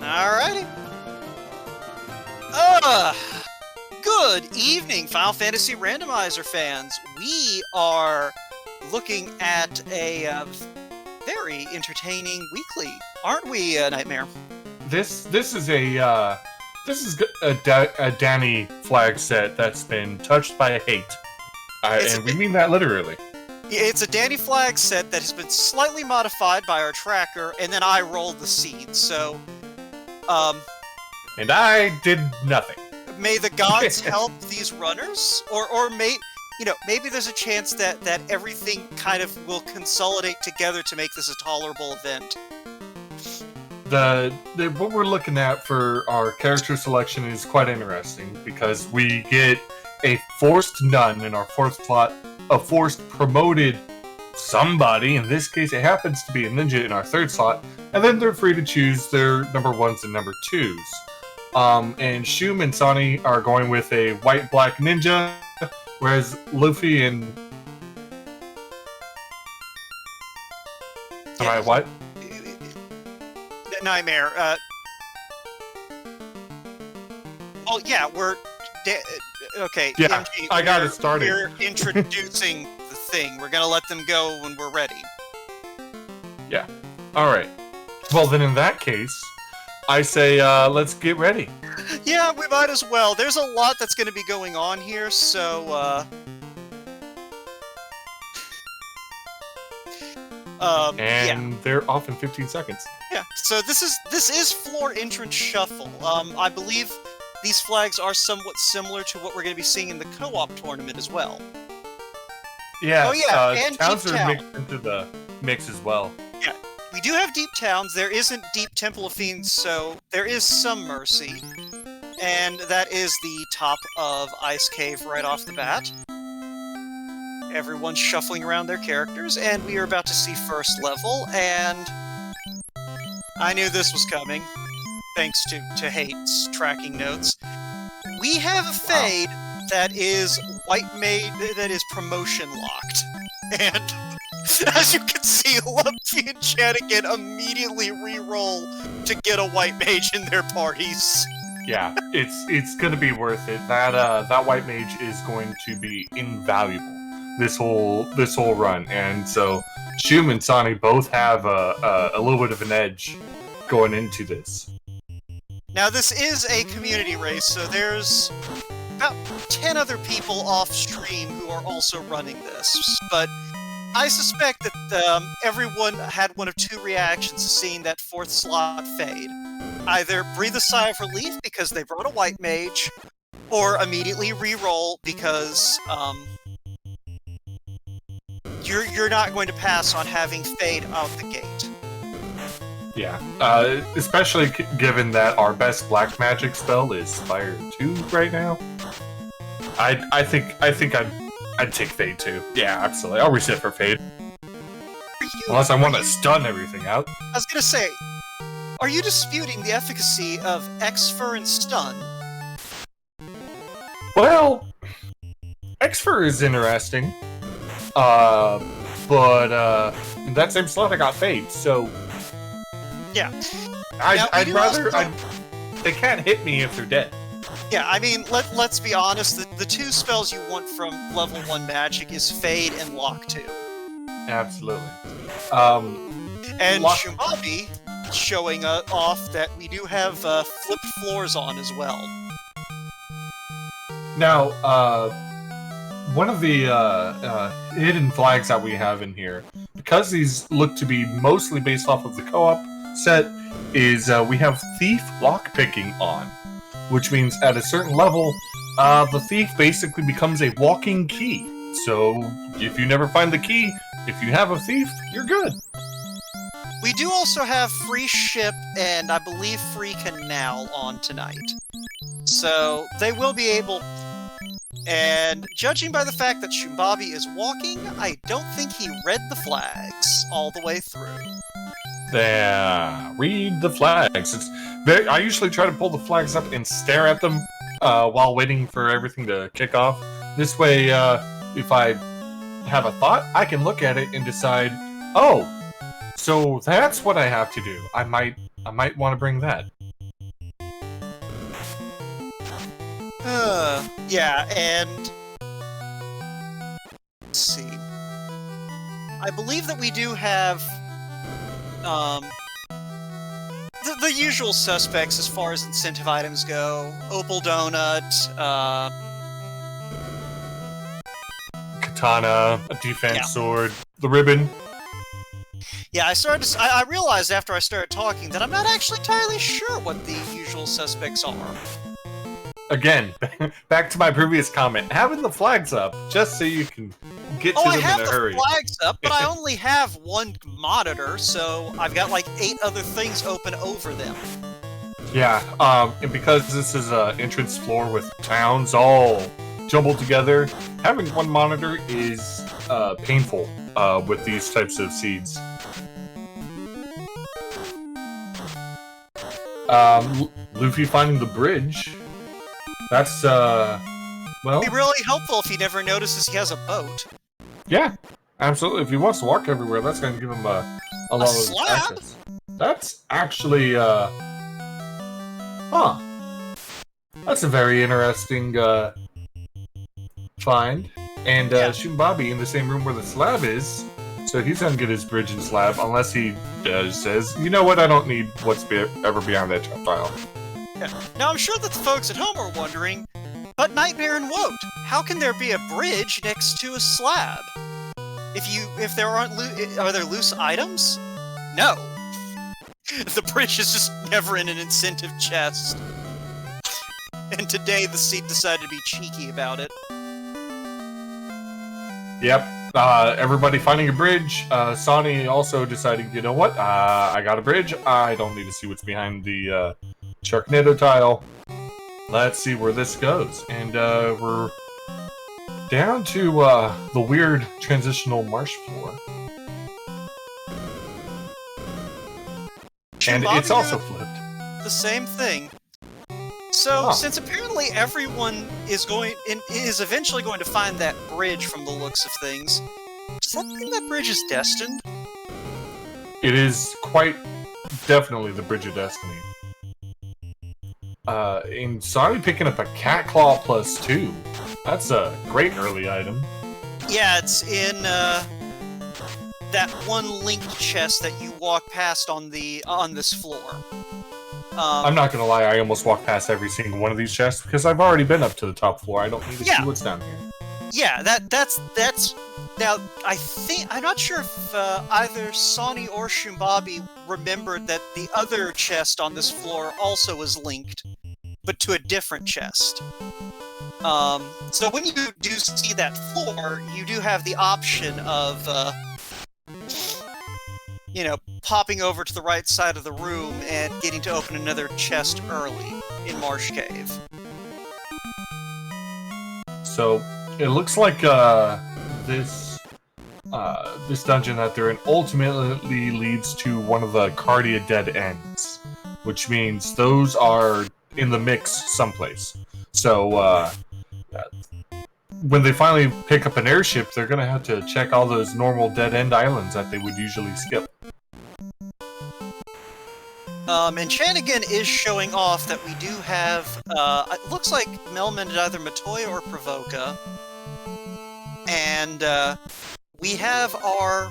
Alrighty. Good evening, Final Fantasy Randomizer fans. We are looking at a very entertaining weekly, aren't we, Nightmare? This is a Danny flag set that's been touched by a hate, and we mean that literally. It's a Danny flag set that has been slightly modified by our tracker, and then I rolled the seeds. So, and I did nothing. May the gods help these runners, or maybe there's a chance that everything kind of will consolidate together to make this a tolerable event. What we're looking at for our character selection is quite interesting because we get a forced nun in our fourth slot, a forced promoted somebody. In this case, it happens to be a ninja in our third slot, and then they're free to choose their number ones and number twos. And Shum and Sonny are going with a white-black ninja, whereas Luffy and... Am I what? Nightmare. Oh yeah, we're... okay. Yeah, MG, I got it started. We're introducing the thing. We're gonna let them go when we're ready. Yeah. Alright. Well, then in that case, I say, let's get ready. Yeah, we might as well. There's a lot that's gonna be going on here, so, and they're off in 15 seconds. Yeah, so this is floor entrance shuffle. I believe these flags are somewhat similar to what we're going to be seeing in the co-op tournament as well. Yeah, oh yeah, and towns Deep are Town. mixed into the mix as well. Yeah, we do have deep towns. There isn't Deep Temple of Fiends, so there is some mercy. And that is the top of Ice Cave right off the bat. Everyone's shuffling around their characters, and we are about to see first level, and I knew this was coming, thanks to Hate's tracking notes. We have a fade that is that is promotion locked. And as you can see, Lumpy and Chanigan immediately re-roll to get a white mage in their parties. Yeah, it's gonna be worth it. That white mage is going to be invaluable this whole run, and so Shum and Sonny both have a little bit of an edge going into this. Now this is a community race, so there's about 10 other people off stream who are also running this, but I suspect that everyone had one of two reactions to seeing that fourth slot fade. Either breathe a sigh of relief because they brought a white mage, or immediately re-roll because you're not going to pass on having fade out the gate. Yeah, especially given that our best black magic spell is Fire 2 right now. I think I'd take Fade 2. Yeah, absolutely. I'll reset for Fade. Unless I want to stun everything out. I was gonna say, are you disputing the efficacy of Xfer and Stun? Well, Xfer is interesting. But in that same slot I got Fade, so... Yeah. I'd rather... They can't hit me if they're dead. Yeah, I mean, let's be honest, the two spells you want from level 1 magic is Fade and Lock 2. Absolutely. And Shumabi showing off that we do have flipped floors on as well. Now, one of the hidden flags that we have in here, because these look to be mostly based off of the co-op set, is we have Thief lockpicking on, which means at a certain level, the thief basically becomes a walking key. So if you never find the key, if you have a thief, you're good. We do also have free ship and I believe free canal on tonight. So they will be able... And judging by the fact that Shumbabi is walking, I don't think he read the flags all the way through. Yeah, read the flags. I usually try to pull the flags up and stare at them while waiting for everything to kick off. This way, if I have a thought, I can look at it and decide, oh, so that's what I have to do. I might want to bring that. Yeah, and let's see. I believe that we do have the usual suspects as far as incentive items go. Opal Donut, Katana, a defense Yeah. sword, the ribbon. yeah, I realized after I started talking that I'm not actually entirely sure what the usual suspects are. Again, back to my previous comment, having the flags up just so you can get to Oh, I them have in a the hurry. flags up, but I only have one monitor, so I've got like 8 other things open over them. Yeah, and because this is an entrance floor with towns all jumbled together, having one monitor is painful with these types of seeds. Luffy finding the bridge. That's, well... It'd be really helpful if he never notices he has a boat. Yeah, absolutely. If he wants to walk everywhere, that's going to give him a lot of slab? access. That's actually, huh. That's a very interesting, find. And, Yeah. Shumbabi in the same room where the slab is, so he's gonna get his bridge and slab, unless he says, you know what, I don't need what's ever beyond that tile. Yeah. Now, I'm sure that the folks at home are wondering, but Nightmare and Woat, how can there be a bridge next to a slab? If there aren't are there loose items? No. The bridge is just never in an incentive chest. And today the seed decided to be cheeky about it. Yep. Everybody finding a bridge. Sonny also deciding, you know what? I got a bridge. I don't need to see what's behind the Sharknado tile. Let's see where this goes. And we're down to the weird transitional marsh floor. And it's also flipped. The same thing. So, since apparently everyone is eventually going to find that bridge from the looks of things, does that mean that bridge is destined? It is quite definitely the Bridge of Destiny. And Sonny picking up a Cat Claw +2. That's a great early item. Yeah, it's in that one linked chest that you walk past on this floor. I'm not gonna lie, I almost walked past every single one of these chests because I've already been up to the top floor. I don't need to see what's down here. Yeah, that's now I'm not sure if either Sonny or Shumbabi remembered that the other chest on this floor also was linked, but to a different chest. So when you do see that floor, you do have the option of popping over to the right side of the room and getting to open another chest early in Marsh Cave. So it looks like this dungeon that they're in ultimately leads to one of the Cardia dead ends, which means those are in the mix someplace. So when they finally pick up an airship, they're gonna have to check all those normal dead end islands that they would usually skip. And Chanigan is showing off that we do have, it looks like Melman at either Matoya or Provoca. And, we have our,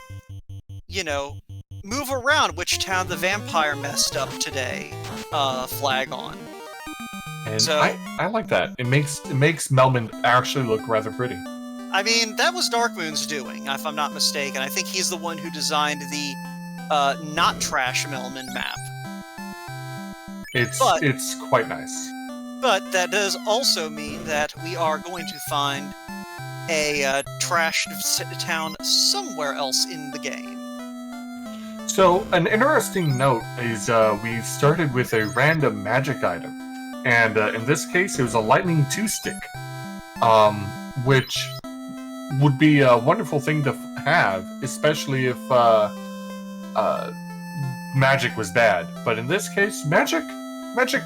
move around which town the vampire messed up today, flag on. And so, I like that. It makes Melman actually look rather pretty. I mean, that was Darkmoon's doing, if I'm not mistaken. I think he's the one who designed the, not trash Melman map. It's quite nice. But that does also mean that we are going to find a trashed town somewhere else in the game. So, an interesting note is we started with a random magic item. And in this case, it was a lightning 2-stick. Which would be a wonderful thing to have, especially if magic was bad. But in this case, magic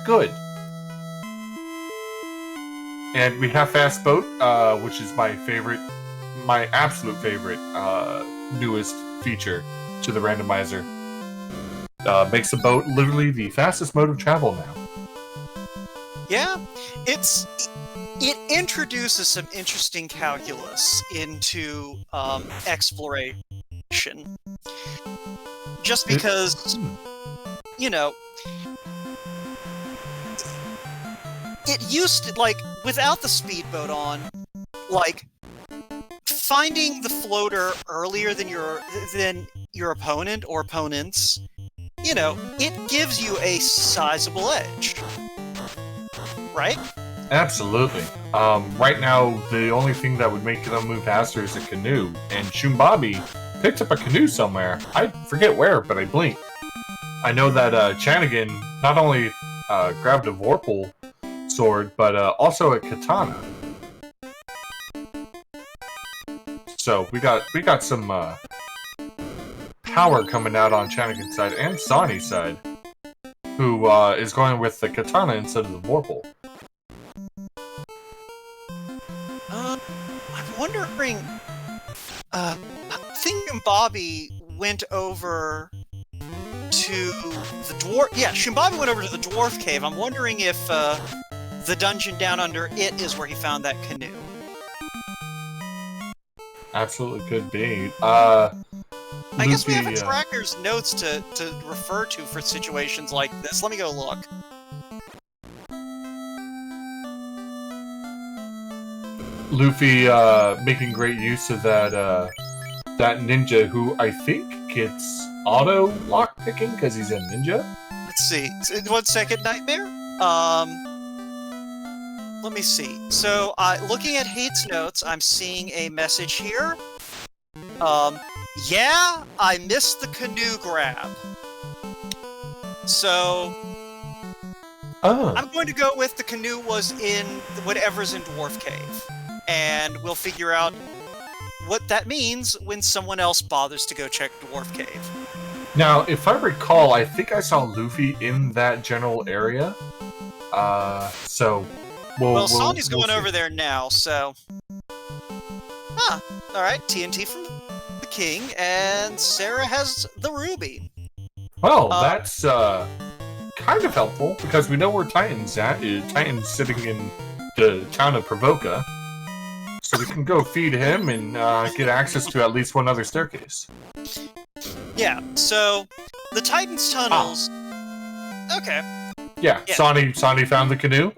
good. And we have Fast Boat, which is my absolute favorite newest feature to the Randomizer. Makes the boat literally the fastest mode of travel now. Yeah, it introduces some interesting calculus into exploration. Just because, you know, it used to, like, without the speedboat on, like, finding the floater earlier than your opponent or opponents, you know, it gives you a sizable edge. Right? Absolutely. Right now, the only thing that would make them move faster is a canoe, and Shumbabi picked up a canoe somewhere. I forget where, but I blinked. I know that Chanigan not only grabbed a Vorpal sword, but also a katana. So we got some power coming out on Chanigan's side and Sani's side, who is going with the katana instead of the Vorpal. I'm wondering. I think Bobby went over to the dwarf. Yeah, Shumbabi went over to the dwarf cave. I'm wondering if the dungeon down under it is where he found that canoe. Absolutely could be. I guess we Luffy, have a tracker's notes to refer to for situations like this. Let me go look. Luffy making great use of that that ninja who I think gets auto lockpicking because he's a ninja. Let's see. 1 second, Nightmare. Let me see. So, looking at Hate's notes, I'm seeing a message here. Yeah, I missed the canoe grab. So, I'm going to go with the canoe was in whatever's in Dwarf Cave. And we'll figure out what that means when someone else bothers to go check Dwarf Cave. Now, if I recall, I think I saw Luffy in that general area. So well, Sonny's going over there now, so. Huh. All right. TNT from the King, and Sarah has the ruby. Well, that's kind of helpful because we know where Titan's at. Titan's sitting in the town of Provoca. So we can go feed him and get access to at least one other staircase. Yeah, so the Titan's tunnels. Okay. Yeah, Sonny found the canoe.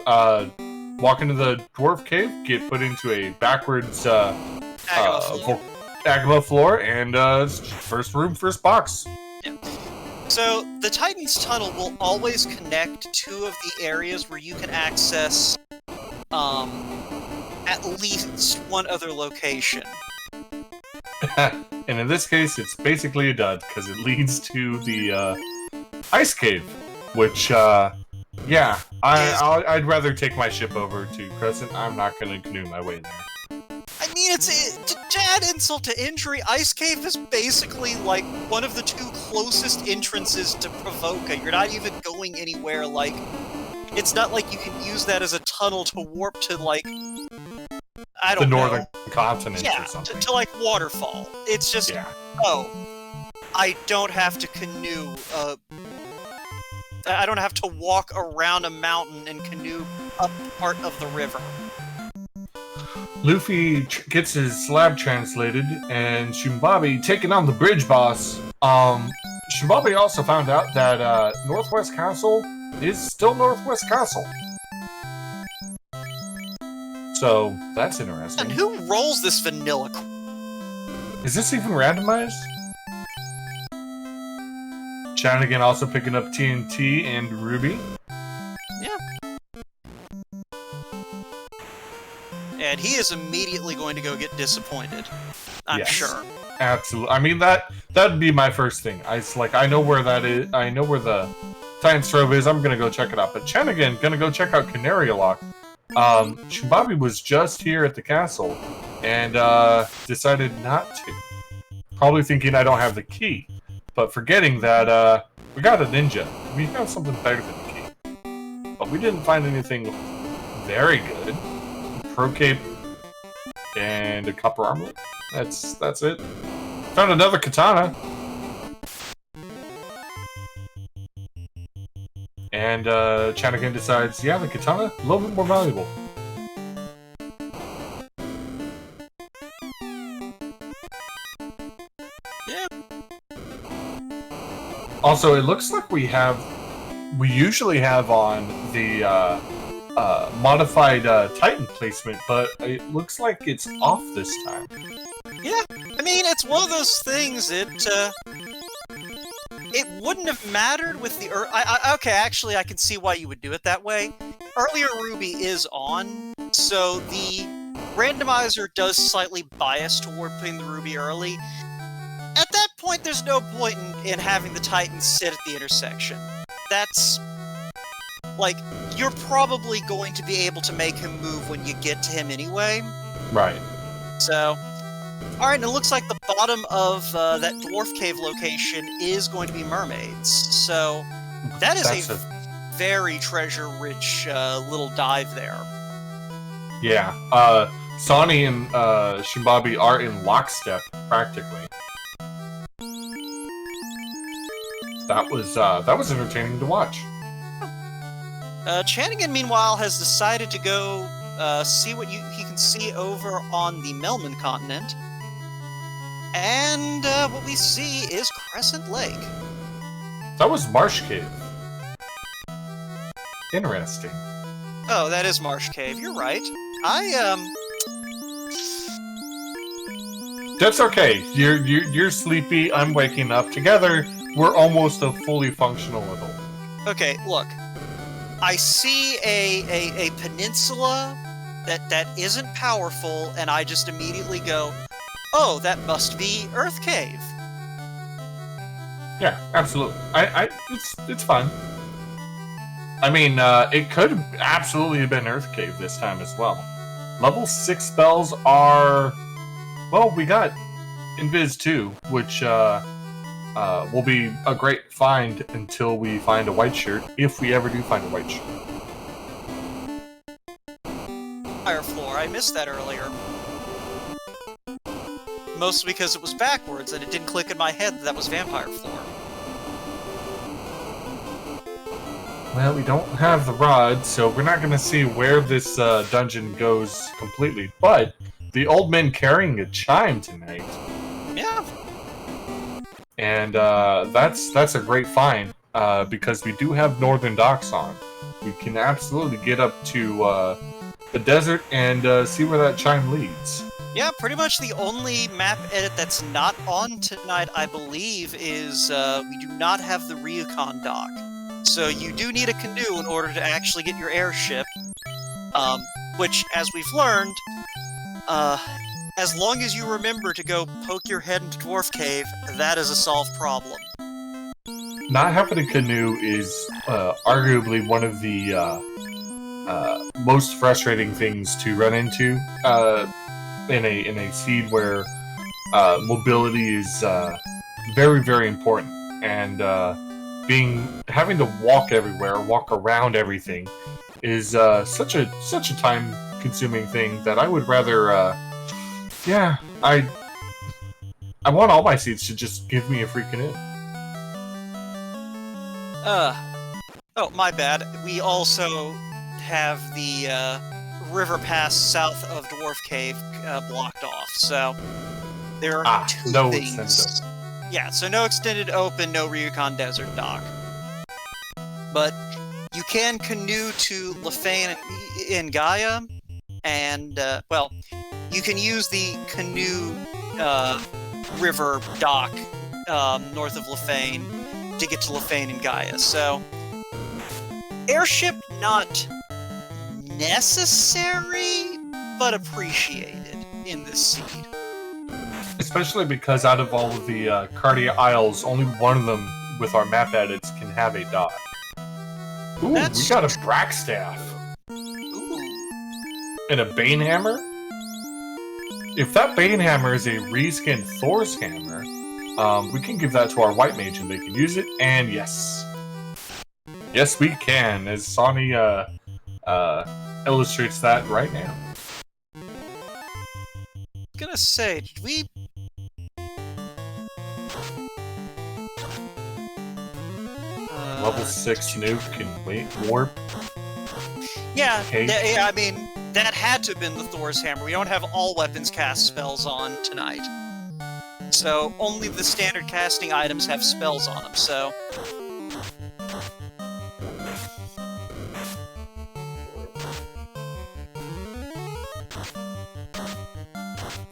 Walk into the dwarf cave, get put into a backwards Agama floor, and first room, first box. Yeah. So the Titan's tunnel will always connect two of the areas where you can access at least one other location. And in this case, it's basically a dud, because it leads to the ice cave, which, yeah, I'd rather take my ship over to Crescent. I'm not going to canoe my way there. I mean, to add insult to injury, Ice Cave is basically, like, one of the two closest entrances to Provoca. You're not even going anywhere, like... It's not like you can use that as a tunnel to warp to, like... I don't know. The northern continent or something. To, like, Waterfall. It's just, oh, I don't have to canoe, I don't have to walk around a mountain and canoe up part of the river. Luffy gets his slab translated, and Shumbabi taking on the bridge boss. Shumbabi also found out that Northwest Castle is still Northwest Castle. So, that's interesting. And who rolls this vanilla? Is this even randomized? Chanigan also picking up TNT and Ruby. Yeah. And he is immediately going to go get disappointed. I'm sure. Absolutely. I mean, that'd be my first thing. I know where that is. I know where the Titan's Trove is. I'm gonna go check it out. But Chanigan gonna go check out Canary Lock. Shumbabi was just here at the castle and decided not to. Probably thinking I don't have the key, but forgetting that we got a ninja. We got something better than the key, but we didn't find anything very good. Pro cape and a copper armlet. That's it. Found another katana. And Chanigan decides, yeah, the katana, a little bit more valuable. Also, it looks like we usually have on the modified Titan placement, but it looks like it's off this time. Yeah, I mean, it's one of those things. It wouldn't have mattered with the. Okay, actually, I can see why you would do it that way. Earlier Ruby is on, so the randomizer does slightly bias toward putting the Ruby early. At that point, there's no point in having the Titan sit at the intersection. That's... like, you're probably going to be able to make him move when you get to him anyway. Right. So... Alright, and it looks like the bottom of that dwarf cave location is going to be mermaids. So, that is a very treasure-rich little dive there. Yeah. Sonny and Shimbabi are in lockstep, practically. That was entertaining to watch. Chanigan, meanwhile, has decided to go see what he can see over on the Melman continent. And what we see is Crescent Lake. That was Marsh Cave. Interesting. Oh, that is Marsh Cave. You're right. That's okay. You're sleepy. I'm waking up. Together, we're almost a fully functional adult. Okay, look. I see a peninsula that isn't powerful, and I just immediately go, oh, that must be Earth Cave. Yeah, absolutely. It's fine. I mean, it could absolutely have been Earth Cave this time as well. Level 6 spells are... well, we got Invis 2, which will be a great find until we find a white shirt, if we ever do find a white shirt. Fire floor, I missed that earlier. Mostly because it was backwards and it didn't click in my head that was vampire floor. Well, we don't have the rod, so we're not going to see where this dungeon goes completely, but the old man carrying a chime tonight. Yeah. And that's a great find, because we do have Northern Docks on. We can absolutely get up to the desert and see where that chime leads. Yeah, pretty much the only map edit that's not on tonight, I believe, is we do not have the Ryukon dock. So you do need a canoe in order to actually get your airship, which, as we've learned, as long as you remember to go poke your head into Dwarf Cave, that is a solved problem. Not having a canoe is arguably one of the most frustrating things to run into in a seed where mobility is very, very important, and having to walk everywhere, walk around everything, is such a time-consuming thing that I would rather. I want all my seeds to just give me a free canoe. Oh, my bad. We also have the river pass south of Dwarf Cave blocked off, so there are two things. Extended. Yeah, so no extended open, no Ryukon Desert dock. But you can canoe to Lefane in Gaia, and, well, you can use the canoe river dock north of Lefane to get to Lefane in Gaia. So, airship not necessary, but appreciated in this seed. Especially because out of all of the Cardia Isles, only one of them with our map edits can have a dock. Ooh, we got a Brackstaff. Ooh. And a Banehammer? If that Banehammer is a reskinned Thor's hammer, we can give that to our White Mage and they can use it, and yes. Yes, we can, as Sonny illustrates that right now. I was gonna say, did we... Level 6 nuke and wait, warp? Yeah, Okay. I mean, that had to have been the Thor's Hammer. We don't have all weapons cast spells on tonight. So only the standard casting items have spells on them, so...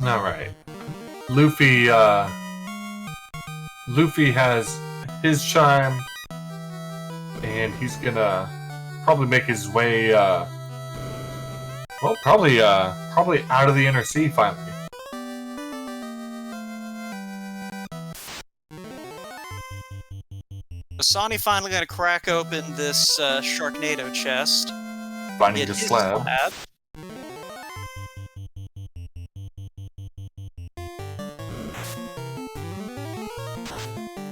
Alright. Luffy has his chime, and he's gonna probably make his way, probably out of the inner sea finally. Asani finally gonna crack open this Sharknado chest. Finding the slab.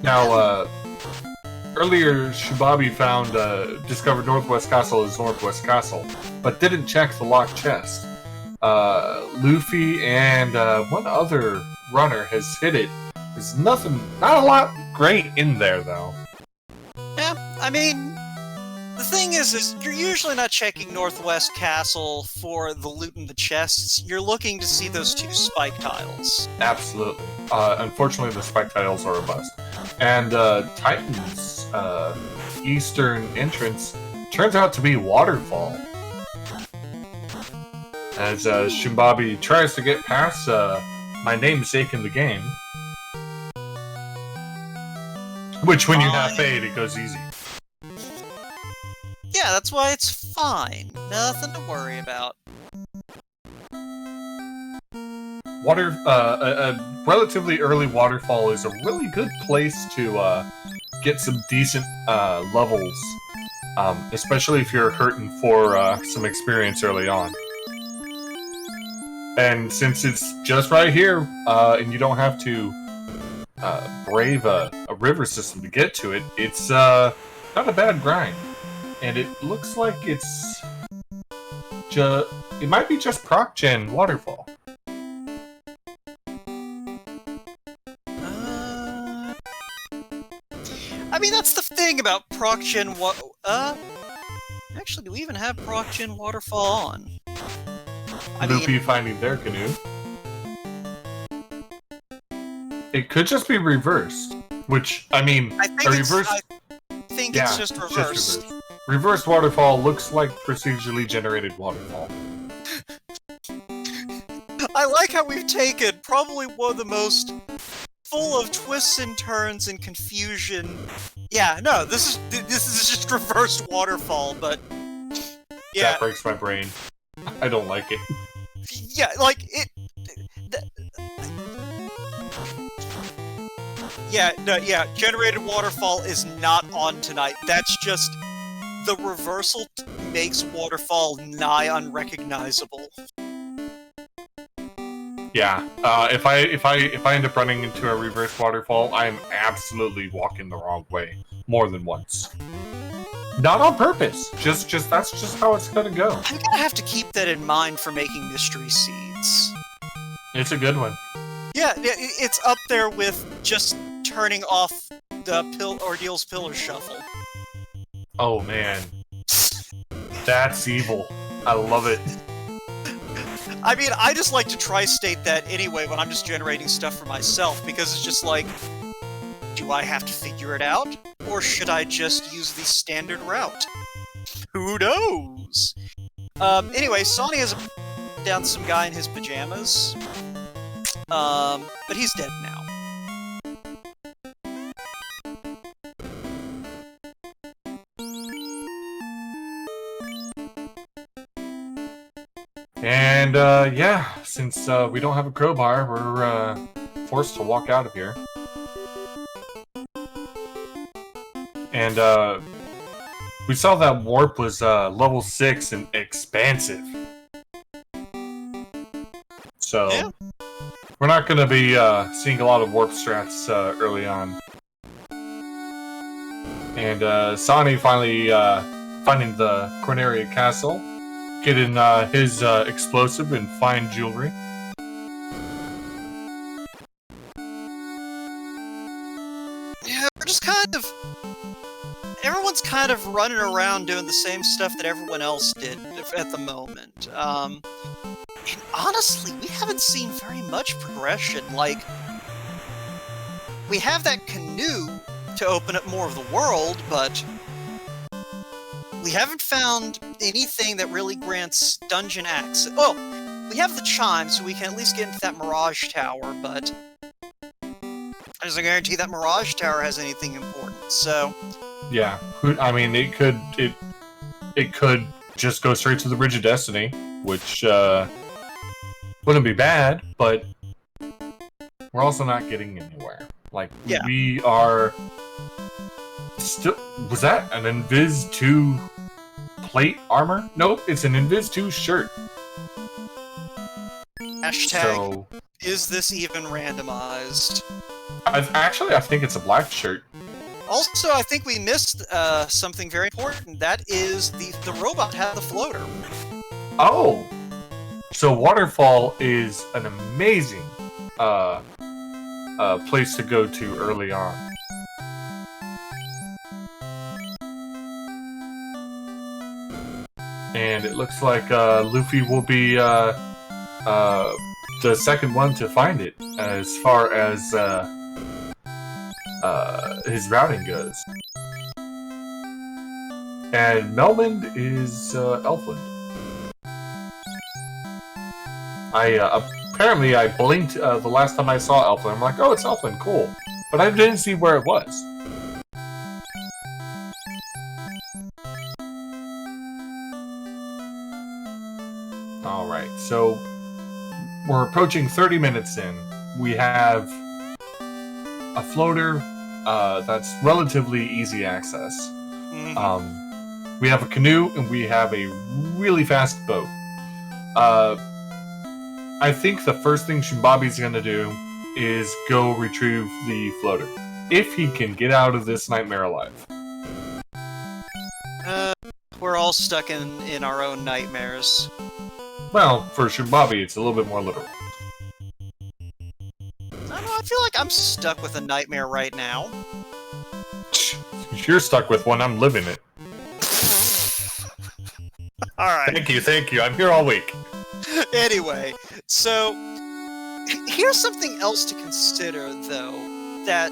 Now, earlier Shubabi discovered Northwest Castle as Northwest Castle, but didn't check the locked chest. Luffy and one other runner has hit it. There's not a lot great in there, though. Yeah, I mean, the thing is you're usually not checking Northwest Castle for the loot in the chests. You're looking to see those 2 spike tiles. Absolutely. Unfortunately, the spike tiles are a bust. And Titan's eastern entrance turns out to be Waterfall. As Shimbabi tries to get past my namesake in the game. Which, when you have Fade, it goes easy. Yeah, that's why it's fine. Nothing to worry about. A relatively early waterfall is a really good place to get some decent levels, especially if you're hurting for some experience early on. And since it's just right here, and you don't have to brave a river system to get to it, it's not a bad grind. And it looks like it might be just Proc Gen Waterfall. I mean, that's the thing about Proc Gen actually, do we even have Proc Gen Waterfall on? Luffy finding their canoe. It could just be reversed, which, I mean, I think it's just reversed. Reversed waterfall looks like procedurally generated waterfall. I like how we've taken probably one of the most full of twists and turns and confusion. Yeah, no, this is just reversed waterfall, but yeah, that breaks my brain. I don't like it. Yeah, like it. Yeah, generated waterfall is not on tonight. That's just the reversal makes waterfall nigh unrecognizable. Yeah, if I end up running into a reverse waterfall, I am absolutely walking the wrong way more than once. Not on purpose. Just that's just how it's gonna go. I'm gonna have to keep that in mind for making mystery seeds. It's a good one. Yeah, it's up there with just turning off the Ordeal's Pillar Shuffle. Oh man, that's evil. I love it. I mean, I just like to tri-state that anyway when I'm just generating stuff for myself, because it's just like, do I have to figure it out? Or should I just use the standard route? Who knows? Anyway, Sonny has down some guy in his pajamas. But he's dead now. And, yeah, since we don't have a crowbar, we're forced to walk out of here. And, we saw that warp was level 6 and expansive. So, yeah. We're not going to be seeing a lot of warp strats early on. And Sani finally finding the Corneria Castle, getting his explosive and fine jewelry. Yeah, we're just kind of... Everyone's kind of running around doing the same stuff that everyone else did at the moment. And honestly, we haven't seen very much progression. Like, we have that canoe to open up more of the world, but we haven't found anything that really grants dungeon access. Oh, we have the chime, so we can at least get into that Mirage Tower, but there's no guarantee that Mirage Tower has anything important, so... Yeah, I mean, it could just go straight to the Bridge of Destiny, which wouldn't be bad, but we're also not getting anywhere. Like, yeah. We are still... Was that an Invis 2 plate armor? Nope, it's an Invis 2 shirt. Hashtag, so, is this even randomized? I think it's a black shirt. Also, I think we missed something very important. That is the robot had the floater. Oh! So Waterfall is an amazing place to go to early on. And it looks like Luffy will be the second one to find it as far as his routing goes. And Melmond is Elfland. Apparently I blinked the last time I saw Elfland. I'm like, oh, it's Elfland, cool. But I didn't see where it was. Alright, so we're approaching 30 minutes in. We have a floater that's relatively easy access. Mm-hmm. We have a canoe, and we have a really fast boat. I think the first thing Shimbabi's gonna do is go retrieve the floater. If he can get out of this nightmare alive. We're all stuck in our own nightmares. Well, for Shimbabi, it's a little bit more literal. I feel like I'm stuck with a nightmare right now. You're stuck with one, I'm living it. Alright. Thank you, I'm here all week. Anyway, so here's something else to consider, though, that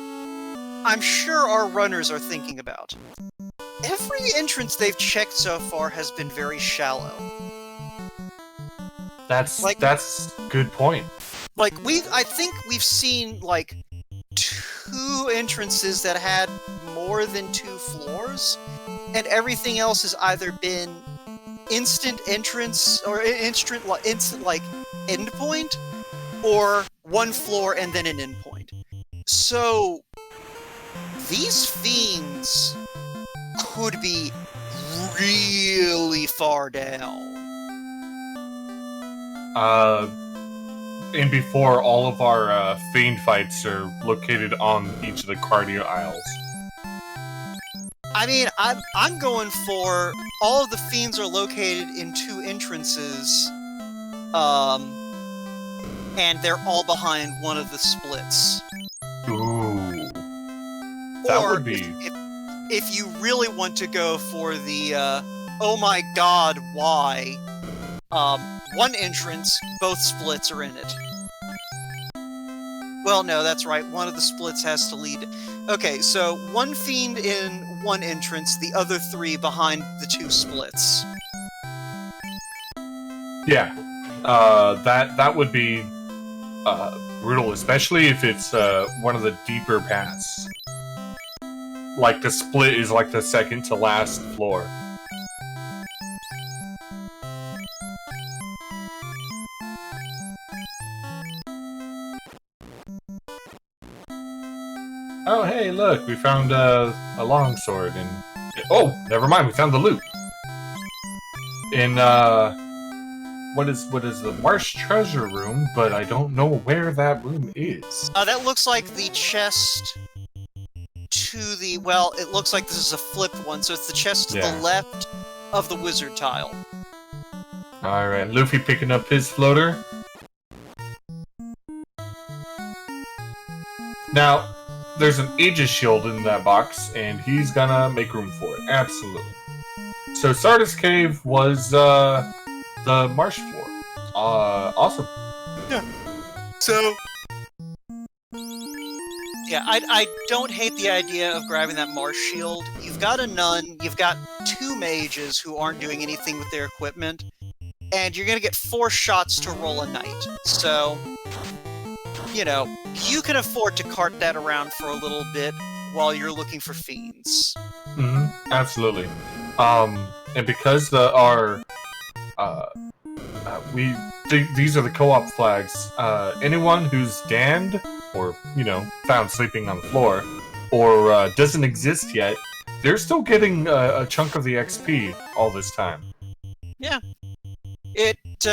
I'm sure our runners are thinking about. Every entrance they've checked so far has been very shallow. That's good point. Like, I think we've seen, like, 2 entrances that had more than 2 floors, and everything else has either been instant entrance, or instant, like, endpoint, or 1 floor and then an endpoint. So, these fiends could be really far down. And before all of our fiend fights are located on each of the cardio aisles. I mean, I'm going for all of the fiends are located in 2 entrances, and they're all behind one of the splits. Ooh, that would be. If you really want to go for the oh my god, why? 1 entrance, both splits are in it. Well, no, that's right. One of the splits has to lead. Okay, so 1 fiend in 1 entrance, the other 3 behind the 2 splits. Yeah, that would be brutal, especially if it's one of the deeper paths. Like the split is like the second to last floor. Oh, hey, look, we found a longsword, and... Oh, never mind, we found the loot. In, what is the Marsh Treasure Room, but I don't know where that room is. That looks like the chest to the... Well, it looks like this is a flipped one, so it's the chest to the left of the wizard tile. Alright, Luffy picking up his floater. Now... There's an Aegis shield in that box, and he's gonna make room for it. Absolutely. So Sardis Cave was the marsh floor. Awesome. Yeah. So Yeah, I don't hate the idea of grabbing that Marsh Shield. You've got a nun, you've got 2 mages who aren't doing anything with their equipment, and you're gonna get 4 shots to roll a knight. So, you know, you can afford to cart that around for a little bit while you're looking for fiends. Absolutely. And because these are the co-op flags. Anyone who's damned or found sleeping on the floor or doesn't exist yet, they're still getting a chunk of the XP all this time. Yeah, it's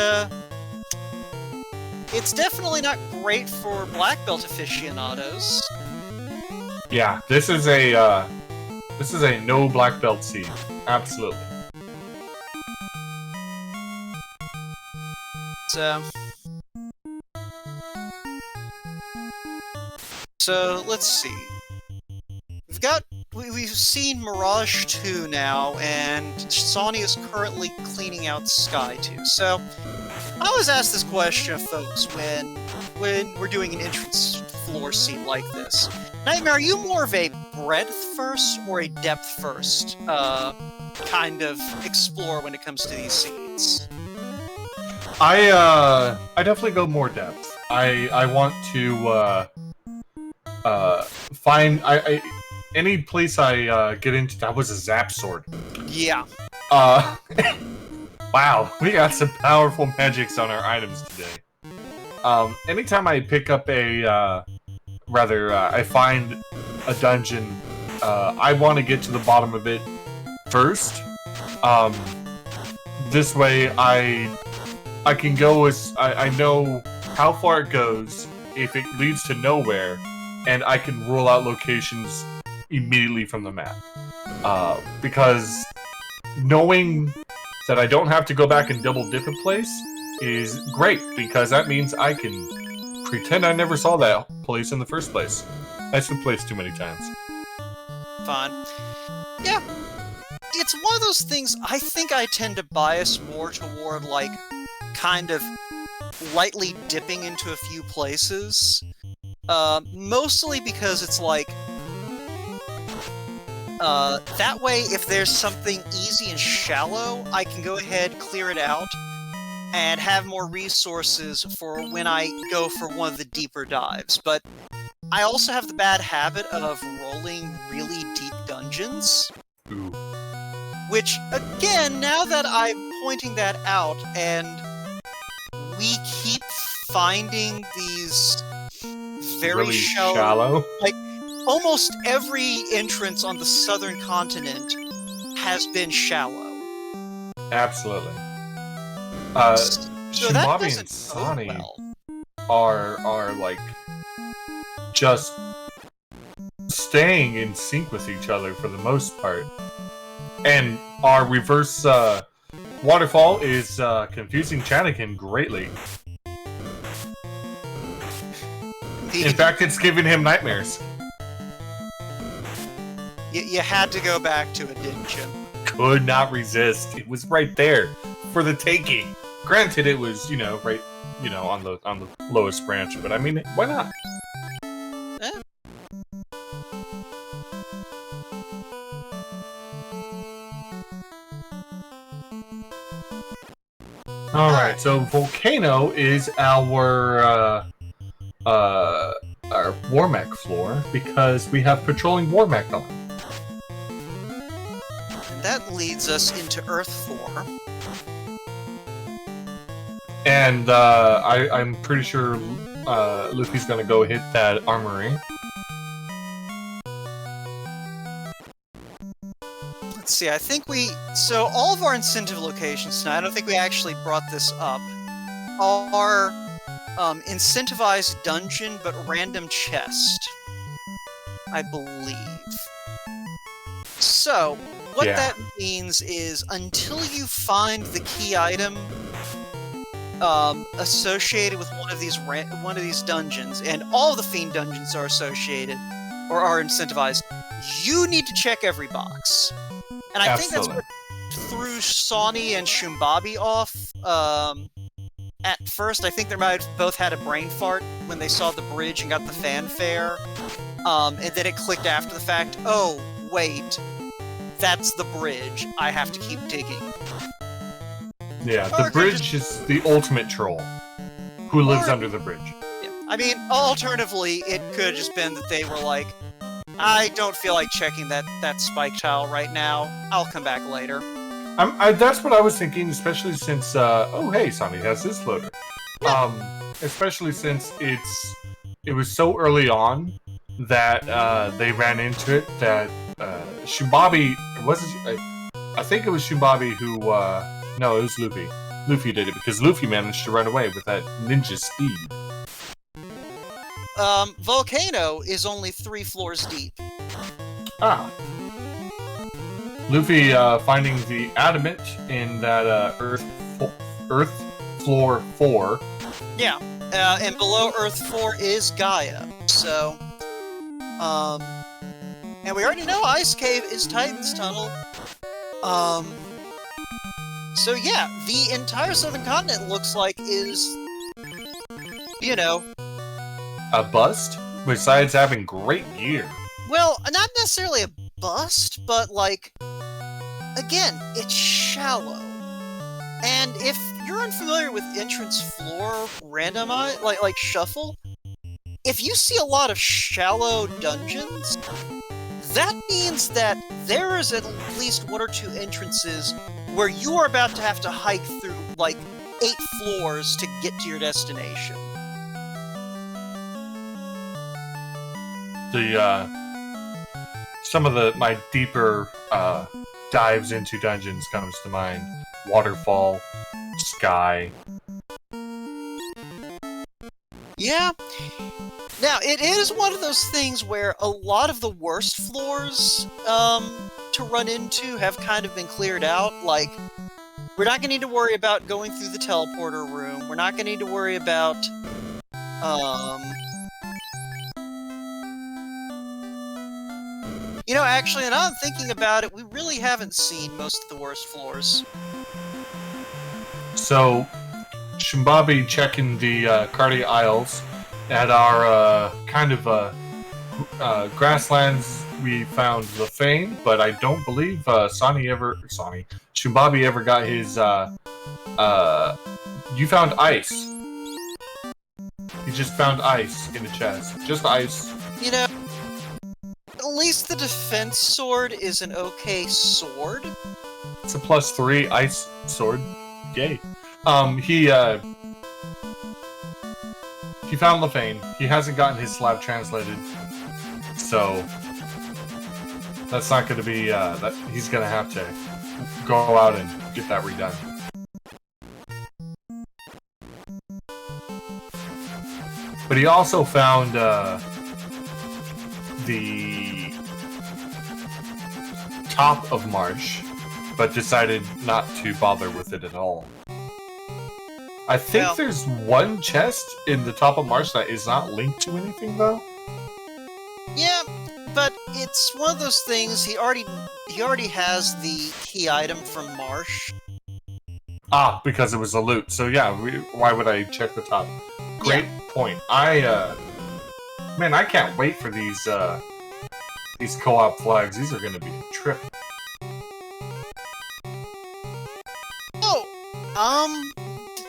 definitely not great for black belt aficionados. Yeah, this is a no black belt seed. Absolutely. So let's see. We've seen Mirage 2 now, and Sony is currently cleaning out Sky 2. So I always ask this question of folks when we're doing an entrance floor scene like this. Nightmare, are you more of a breadth first or a depth first kind of explorer when it comes to these scenes? I definitely go more depth. I want to find any place I get into. That was a zap sword. Yeah. Wow, we got some powerful magics on our items today. Anytime I pick up I find a dungeon, I want to get to the bottom of it first. This way I can go as I know how far it goes if it leads to nowhere, and I can rule out locations immediately from the map. Because knowing that I don't have to go back and double dip a place is great, because that means I can pretend I never saw that place in the first place. I've been placed too many times. Fun. Yeah. It's one of those things I think I tend to bias more toward, like, kind of lightly dipping into a few places. Mostly because it's like, that way if there's something easy and shallow, I can go ahead, clear it out, and have more resources for when I go for one of the deeper dives. But I also have the bad habit of rolling really deep dungeons. Ooh. Which, again, now that I'm pointing that out, and we keep finding these very Really shallow... Like, almost every entrance on the southern continent has been shallow. Absolutely. So that Shimbabi doesn't and bode Sani well. are like just staying in sync with each other for the most part. And our reverse waterfall is confusing Chanakin greatly. In fact, it's giving him nightmares. You had to go back to it, didn't you? Could not resist. It was right there for the taking. Granted, it was right on the lowest branch, but I mean, why not? All right, so Volcano is our Warmech floor because we have patrolling Warmech on. And that leads us into Earth 4. And I'm pretty sure Luffy's gonna go hit that armory. Let's see, I think so all of our incentive locations tonight, I don't think we actually brought this up, are incentivized dungeon, but random chest, I believe. So, what that means is, until you find the key item associated with one of these dungeons, and all the Fiend dungeons are associated, or are incentivized, you need to check every box. And I think that's what threw Sani and Shimbabi off. At first, I think they might have both had a brain fart when they saw the bridge and got the fanfare. And then it clicked after the fact, oh, wait, that's the bridge. I have to keep digging. Yeah, Or the it could bridge is the ultimate troll who lives Or- under the bridge. Yeah. I mean, alternatively, it could have just been that they were like, I don't feel like checking that spike tile right now. I'll come back later. That's what I was thinking, especially since, oh hey, Sonny has this loader. Especially since it was so early on that they ran into it that Shumbabi, I think it was Shumbabi who, no, it was Luffy. Luffy did it because Luffy managed to run away with that ninja speed. Volcano is only 3 floors deep. Ah. Luffy finding the adamant in that Earth Floor 4. Yeah, and below Earth 4 is Gaia. So, and we already know Ice Cave is Titan's Tunnel. So yeah, the entire southern continent looks like is, you know, A bust? Besides having great gear. well, not necessarily a bust, but like, again, it's shallow. And if you're unfamiliar with entrance floor randomize, like shuffle, if you see a lot of shallow dungeons, that means that there is at least 1 or 2 entrances where you are about to have to hike through like 8 floors to get to your destination. Some of my deeper dives into dungeons comes to mind. Waterfall, Sky. Yeah. Now, it is one of those things where a lot of the worst floors to run into have kind of been cleared out. Like, we're not going to need to worry about going through the teleporter room. We're not going to need to worry about, you know, actually, now I'm thinking about it, we really haven't seen most of the worst floors. So, Shumbabi checking the Cardi Isles at our kind of grasslands. We found the Fane, but I don't believe Shumbabi ever got his. You found ice. You just found ice in the chest. Just ice. You know, at least the defense sword is an okay sword. It's a +3 ice sword. Yay. He found Lefane. He hasn't gotten his slab translated, so that's not going to be. That he's going to have to go out and get that redone. But he also found the top of Marsh, but decided not to bother with it at all. I think there's one chest in the top of Marsh that is not linked to anything, though. Yeah, but it's one of those things. He already has the key item from Marsh. Ah, because it was a loot. So yeah, why would I check the top? Great point. Man, I can't wait for these co-op flags. These are going to be a trip. Oh,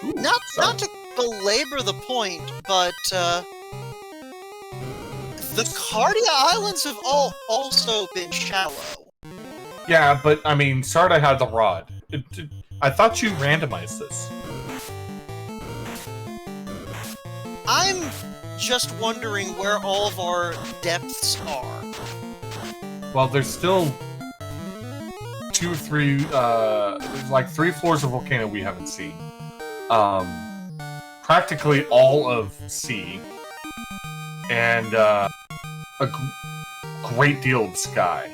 Ooh, not to belabor the point, but the Cardia Islands have also been shallow. Yeah, but I mean, Sarda had the rod. I thought you randomized this. I'm just wondering where all of our depths are. Well, there's still 2 or 3, there's like 3 floors of volcano we haven't seen. Practically all of sea, and a great deal of sky.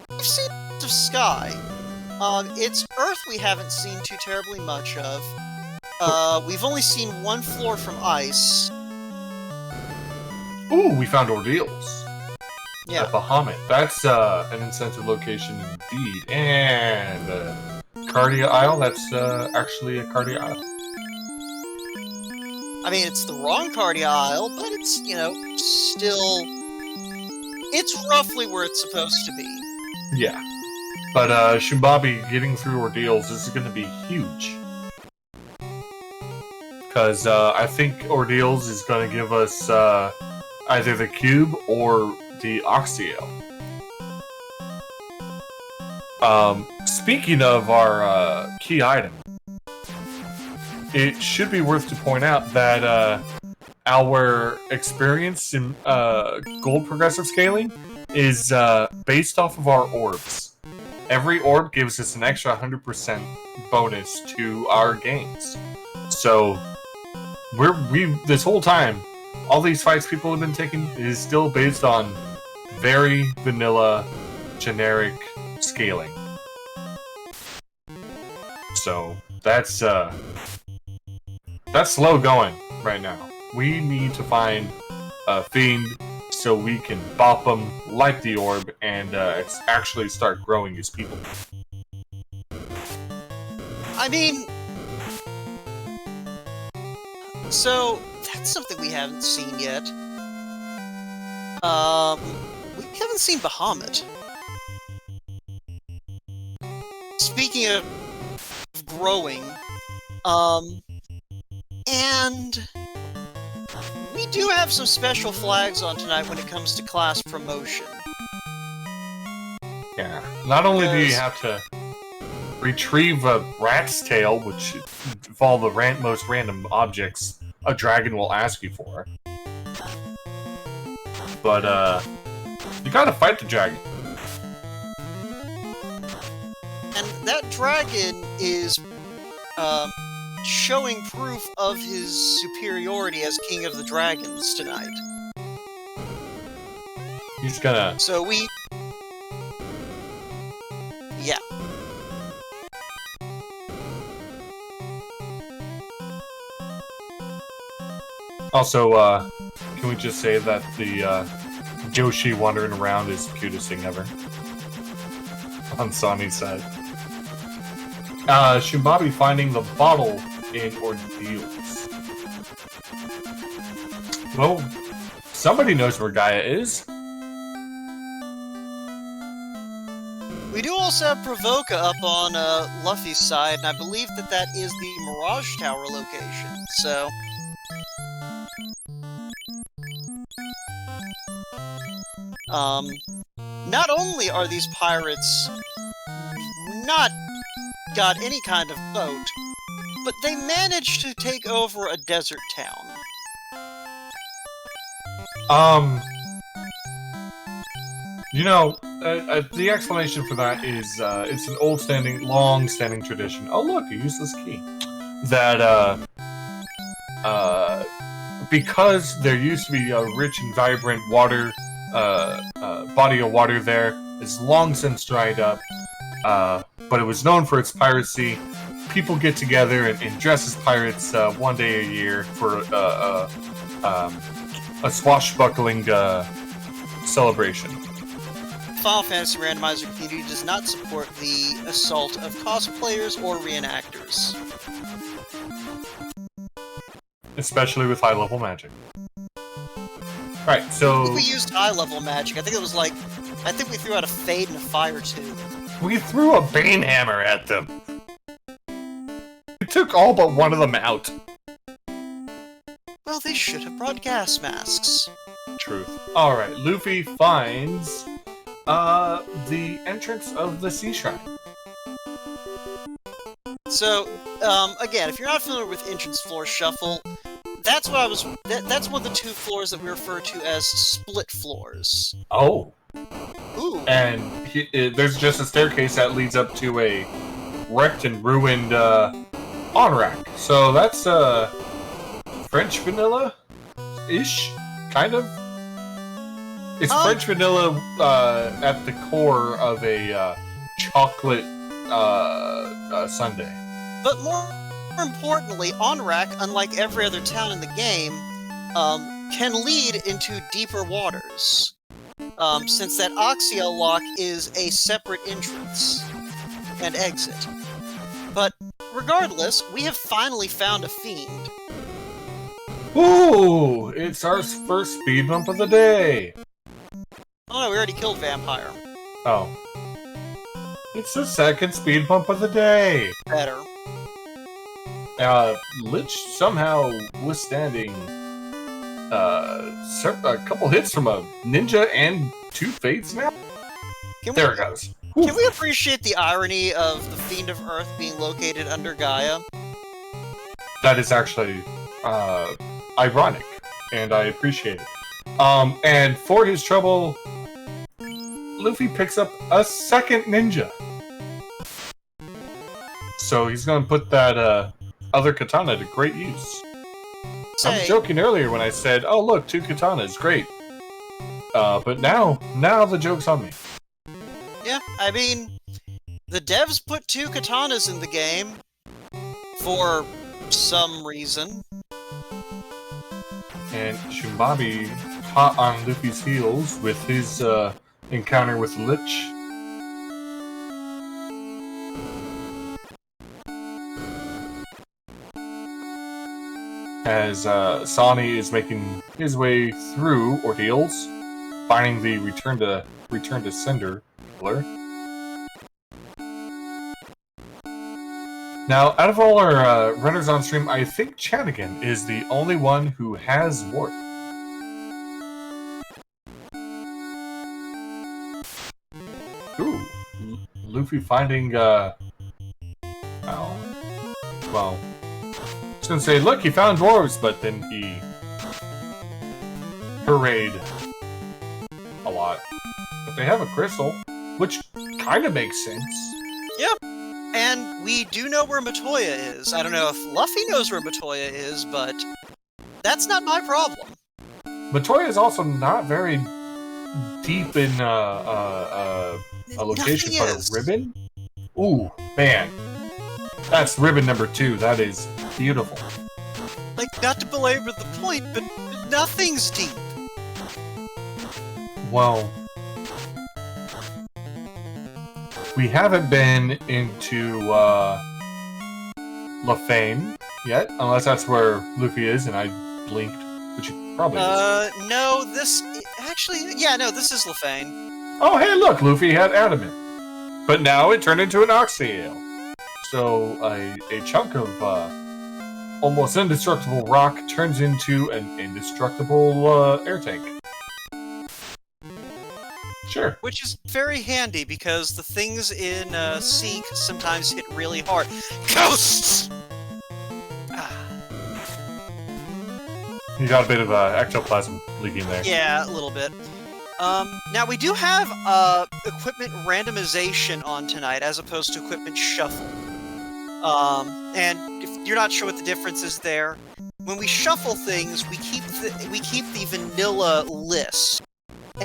We've seen of sky. It's Earth we haven't seen too terribly much of. We've only seen 1 floor from ice. Ooh, we found Ordeals. Yeah. At Bahamut. That's an incentive location indeed. And Cardia Isle, that's actually a Cardia Isle. I mean, it's the wrong Cardia Isle, but it's, you know, still It's roughly where it's supposed to be. Yeah. But Shumbabi getting through Ordeals is going to be huge. Because I think Ordeals is going to give us either the cube or the Oxio. Speaking of our key item, it should be worth to point out that our experience in gold progressive scaling is based off of our orbs. Every orb gives us an extra 100% bonus to our gains. So we this whole time, all these fights people have been taking is still based on very vanilla, generic scaling. So that's slow going right now. We need to find a fiend so we can bop them like the orb and actually start growing as people. I mean, so that's something we haven't seen yet. We haven't seen Bahamut. Speaking of growing, and we do have some special flags on tonight when it comes to class promotion. Yeah. Not only do you have to retrieve a rat's tail, which of all the most random objects a dragon will ask you for, but you gotta fight the dragon. And that dragon is showing proof of his superiority as King of the Dragons tonight. He's gonna... So we... Yeah. Also, can we just say that the Yoshi wandering around is the cutest thing ever? On Sonny's side. Shumbabi finding the bottle in Ordeals. Well, somebody knows where Gaia is. We do also have Provoca up on Luffy's side, and I believe that that is the Mirage Tower location, so... Not only are these pirates not got any kind of boat, but they managed to take over a desert town. You know, the explanation for that is, it's an long-standing tradition. Oh look, a useless key. That, because there used to be a rich and vibrant water, body of water there, it's long since dried up, but it was known for its piracy. People get together and dress as pirates one day a year for a swashbuckling celebration. Final Fantasy Randomizer community does not support the assault of cosplayers or reenactors. Especially with high-level magic. Right, so... We used high-level magic. I think it was like... I think we threw out a Fade and a Fire too. We threw a Bane Hammer at them! We took all but one of them out. Well, they should have brought gas masks. Truth. Alright, Luffy finds... the entrance of the Sea Shrine. So, again, if you're not familiar with Entrance Floor Shuffle, that's what I was... that's one of the two floors that we refer to as split floors. Oh. Ooh. And there's just a staircase that leads up to a wrecked and ruined, on-rack. So that's, French vanilla-ish, kind of? It's French vanilla, at the core of a, chocolate, sundae. But more importantly, On-Rack, unlike every other town in the game, can lead into deeper waters. Since that Oxio lock is a separate entrance and exit. But regardless, we have finally found a fiend. Ooh! It's our first speed bump of the day! Oh no, we already killed Vampire. Oh. It's the second speed bump of the day! Better. Lich somehow withstanding a couple hits from a ninja and 2 fates now? There it goes. Can we appreciate the irony of the Fiend of Earth being located under Gaia? That is actually ironic, and I appreciate it. And for his trouble, Luffy picks up a second ninja. So he's gonna put that other katana to great use. I was joking earlier when I said, oh look, 2 katanas, great. But now the joke's on me. Yeah, I mean, the devs put 2 katanas in the game for some reason. And Shumbabi hot on Luffy's heels with his encounter with Lich. As Sani is making his way through ordeals, finding the return to sender pillar. Now, out of all our runners on stream, I think Chanigan is the only one who has warp. Ooh, Luffy finding oh, well. I was gonna say, look, he found dwarves, but then he hurried a lot. But they have a crystal, which kind of makes sense. Yep. And we do know where Matoya is. I don't know if Luffy knows where Matoya is, but that's not my problem. Matoya is also not very deep in a location, but a ribbon. Ooh, man. That's ribbon number 2. That is beautiful. Like, not to belabor the point, but nothing's deep. Well, we haven't been into Lafane yet, unless that's where Luffy is, and I blinked, which he probably is. No, this... Actually, yeah, no, this is Lafane. Oh, hey, look, Luffy had adamant. But now it turned into an oxyale. So, a chunk of almost indestructible rock turns into an indestructible air tank. Sure. Which is very handy, because the things in Seek sometimes hit really hard. Ghosts! You got a bit of ectoplasm leaking there. Yeah, a little bit. Now, we do have equipment randomization on tonight, as opposed to equipment shuffle. And if you're not sure what the difference is there, when we shuffle things, we keep the vanilla list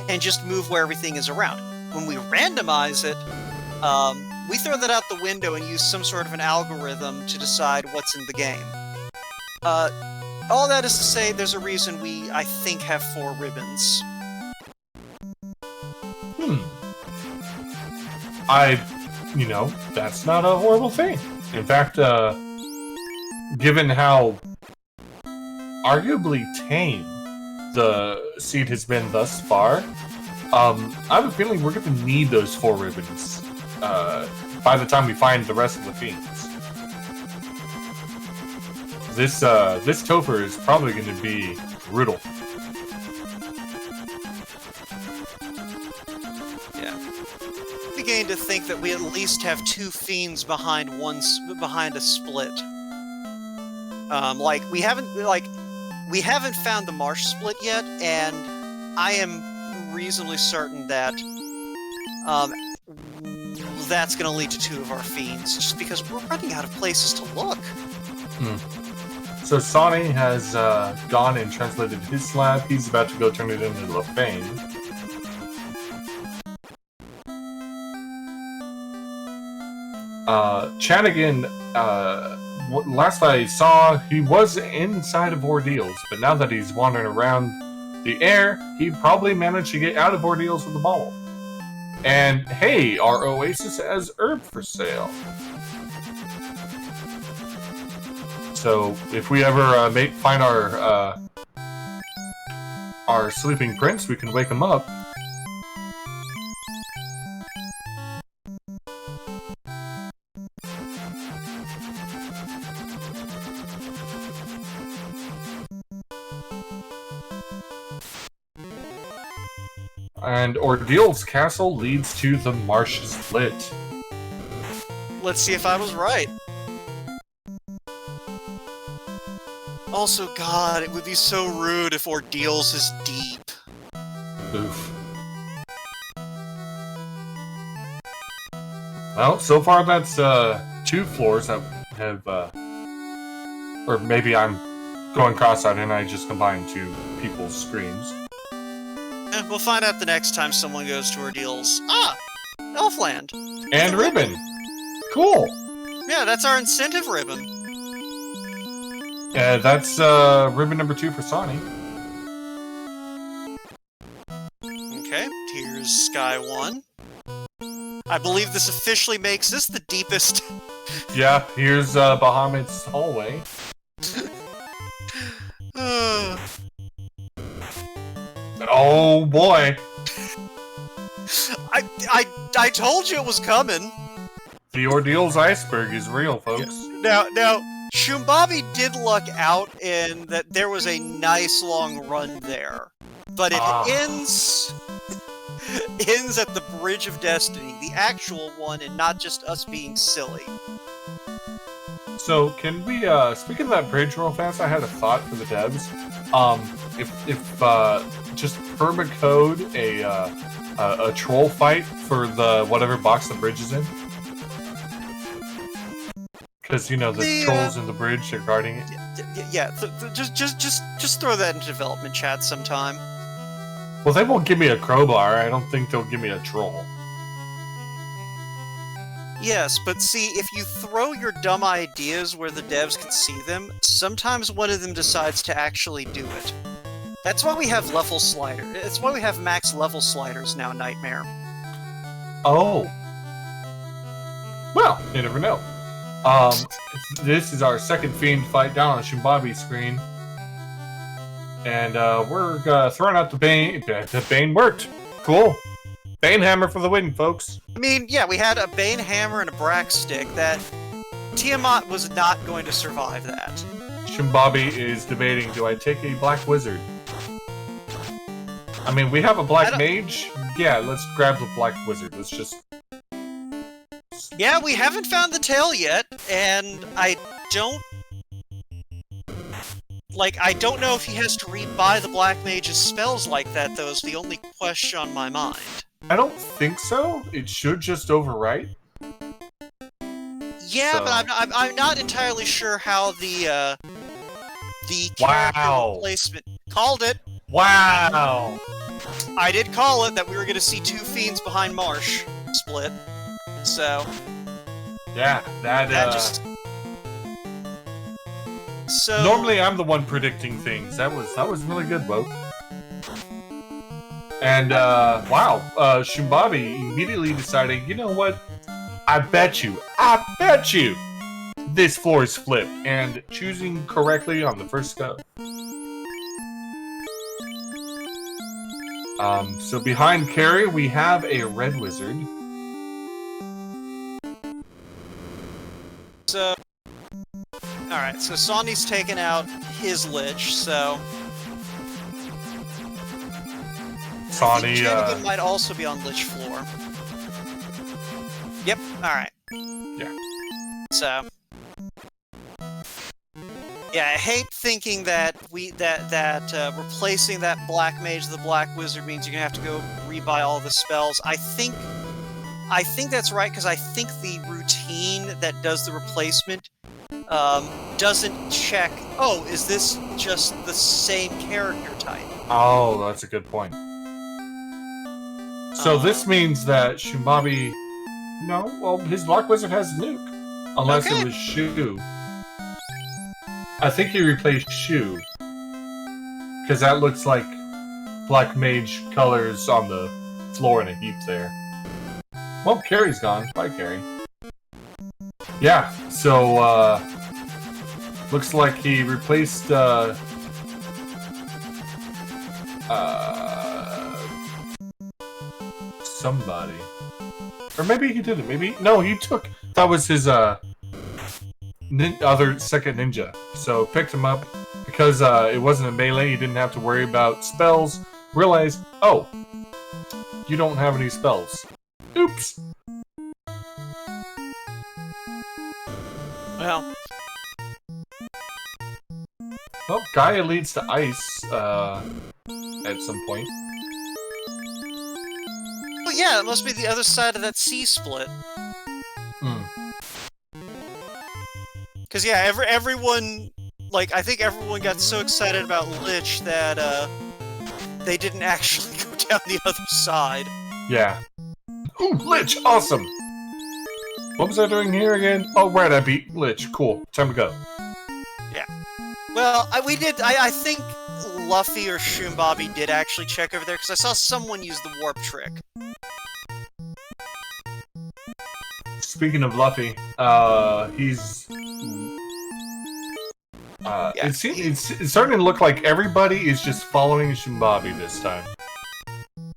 and just move where everything is around. When we randomize it, we throw that out the window and use some sort of an algorithm to decide what's in the game. All that is to say, there's a reason we, I think, have 4 ribbons. You know, that's not a horrible thing. In fact, given how arguably tame the seed has been thus far, I have a feeling we're going to need those 4 ribbons by the time we find the rest of the fiends. This Topher is probably going to be brutal. Beginning to think that we at least have 2 fiends behind a split. We haven't found the marsh split yet, and I am reasonably certain that that's going to lead to 2 of our fiends, just because we're running out of places to look. So Sani has gone and translated his slab. He's about to go turn it into Lafane. Chanigan, last I saw, he was inside of ordeals, but now that he's wandering around the air, he probably managed to get out of ordeals with the ball. And hey, our oasis has herb for sale. So if we ever find our sleeping prince, we can wake him up. And Ordeal's castle leads to the marsh split. Let's see if I was right. Also, God, it would be so rude if Ordeal's is deep. Oof. Well, so far that's 2 floors that have, or maybe I'm going cross-eyed and I just combined 2 people's screens. We'll find out the next time someone goes to Ordeal's. Ah! Elfland! And ribbon! Cool! Yeah, that's our incentive ribbon. Yeah, that's ribbon number 2 for Sonny. Okay, here's Sky 1. I believe this officially makes this the deepest. Yeah, here's Bahamut's hallway. Oh boy! I told you it was coming. The Ordeal's iceberg is real, folks. Now, Shumbabi did luck out in that there was a nice long run there, but it ends at the Bridge of Destiny, the actual one, and not just us being silly. So, can we, speaking of that bridge real fast, I had a thought for the devs. If just permacode a troll fight for the whatever box the bridge is in? Because, you know, the trolls in the bridge are guarding it. Yeah, just throw that into development chat sometime. Well, they won't give me a crowbar. I don't think they'll give me a troll. Yes, but see, if you throw your dumb ideas where the devs can see them, sometimes one of them decides to actually do it. That's why we have level slider. It's why we have max level sliders now, Nightmare. Oh. Well, you never know. This is our second Fiend fight down on Shumbabi's screen. And, we're, throwing out the Bane. The Bane worked. Cool. Bane Hammer for the win, folks. I mean, yeah, we had a Bane Hammer and a Brack Stick that Tiamat was not going to survive that. Shumbabi is debating, do I take a Black Wizard? I mean, we have a Black Mage. Yeah, let's grab the Black Wizard. Let's just... Yeah, we haven't found the tail yet, and I don't know if he has to rebuy the Black Mage's spells like that, though, is the only question on my mind. I don't think so. It should just overwrite. Yeah, so. But I'm not entirely sure how the character replacement... Called it! Wow! I did call it, that we were going to see 2 Fiends behind Marsh split. So... Yeah, that just... So... Normally I'm the one predicting things. That was really good, Woke. And, wow, Shumbabi immediately deciding, you know what? I bet you, this floor is flipped, and choosing correctly on the first go. So behind Carrie, we have a red wizard. So, alright, so Sonny's taken out his Lich, so... Sonny, Janigan might also be on Lich floor. Yep, alright. Yeah. So... Yeah, I hate thinking that replacing that Black Mage with the Black Wizard means you're gonna have to go rebuy all the spells. I think that's right, because I think the routine that does the replacement doesn't check, oh, is this just the same character type? Oh, that's a good point. So this means that Shumbabi... No, well, his Black Wizard has Nuke. Unless it was Shu. I think he replaced Shu. Because that looks like Black Mage colors on the floor in a heap there. Well, Carrie's gone. Bye, Carrie. Yeah, so, looks like he replaced, somebody. Or maybe he didn't. Maybe... No, he took... That was his, other second ninja. So, picked him up. Because, it wasn't a melee, he didn't have to worry about spells. Realized, oh, you don't have any spells. Oops. Well, Well, Gaia leads to ice, at some point. well, yeah, it must be the other side of that C-split. Hmm. Because, yeah, everyone... Like, I think everyone got so excited about Lich that, they didn't actually go down the other side. Yeah. Ooh, Lich! Awesome! What was I doing here again? Oh, right, I beat Lich. Cool. Time to go. Yeah. Well, I think Luffy or Shumbabi did actually check over there, because I saw someone use the warp trick. Speaking of Luffy, he's... Yeah. It's starting to look like everybody is just following Shumbabi this time.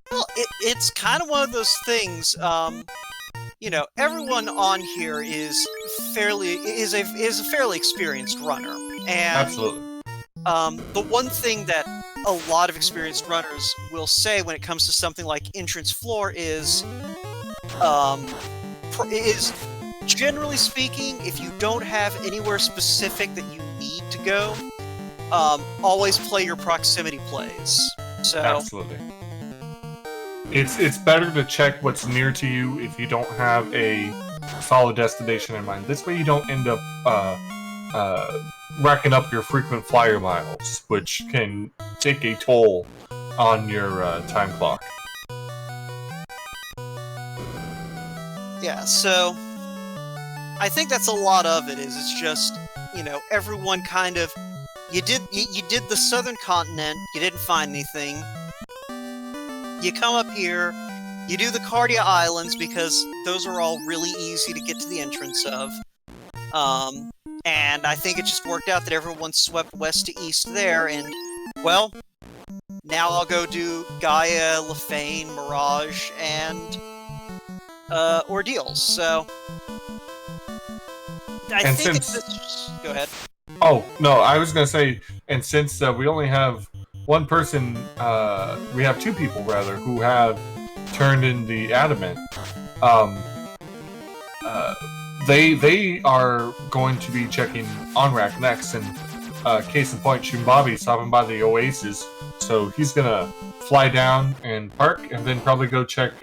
Well, it's kind of one of those things, you know, everyone on here is a fairly experienced runner. And, Absolutely. the one thing that a lot of experienced runners will say when it comes to something like entrance floor is generally speaking, if you don't have anywhere specific that you need to go, always play your proximity plays. So Absolutely. It's better to check what's near to you if you don't have a solid destination in mind. This way you don't end up racking up your frequent flyer miles, which can take a toll on your time clock. yeah, so I think that's a lot of it. It's just, you know, everyone kind of you did the southern continent, you didn't find anything. You come up here, you do the Cardia Islands because those are all really easy to get to the entrance of. And I think it just worked out that everyone swept west to east there, and, well, now I'll go do Gaia, Lefane, Mirage, and Ordeals, so... I think it's... Go ahead. Oh, no, I was going to say, and since we only have one person, we have two people, rather, who have turned in the Adamant, they are going to be checking Onrak next, and case in point, Shumbabi stopping by the Oasis, so he's going to fly down and park, and then probably go check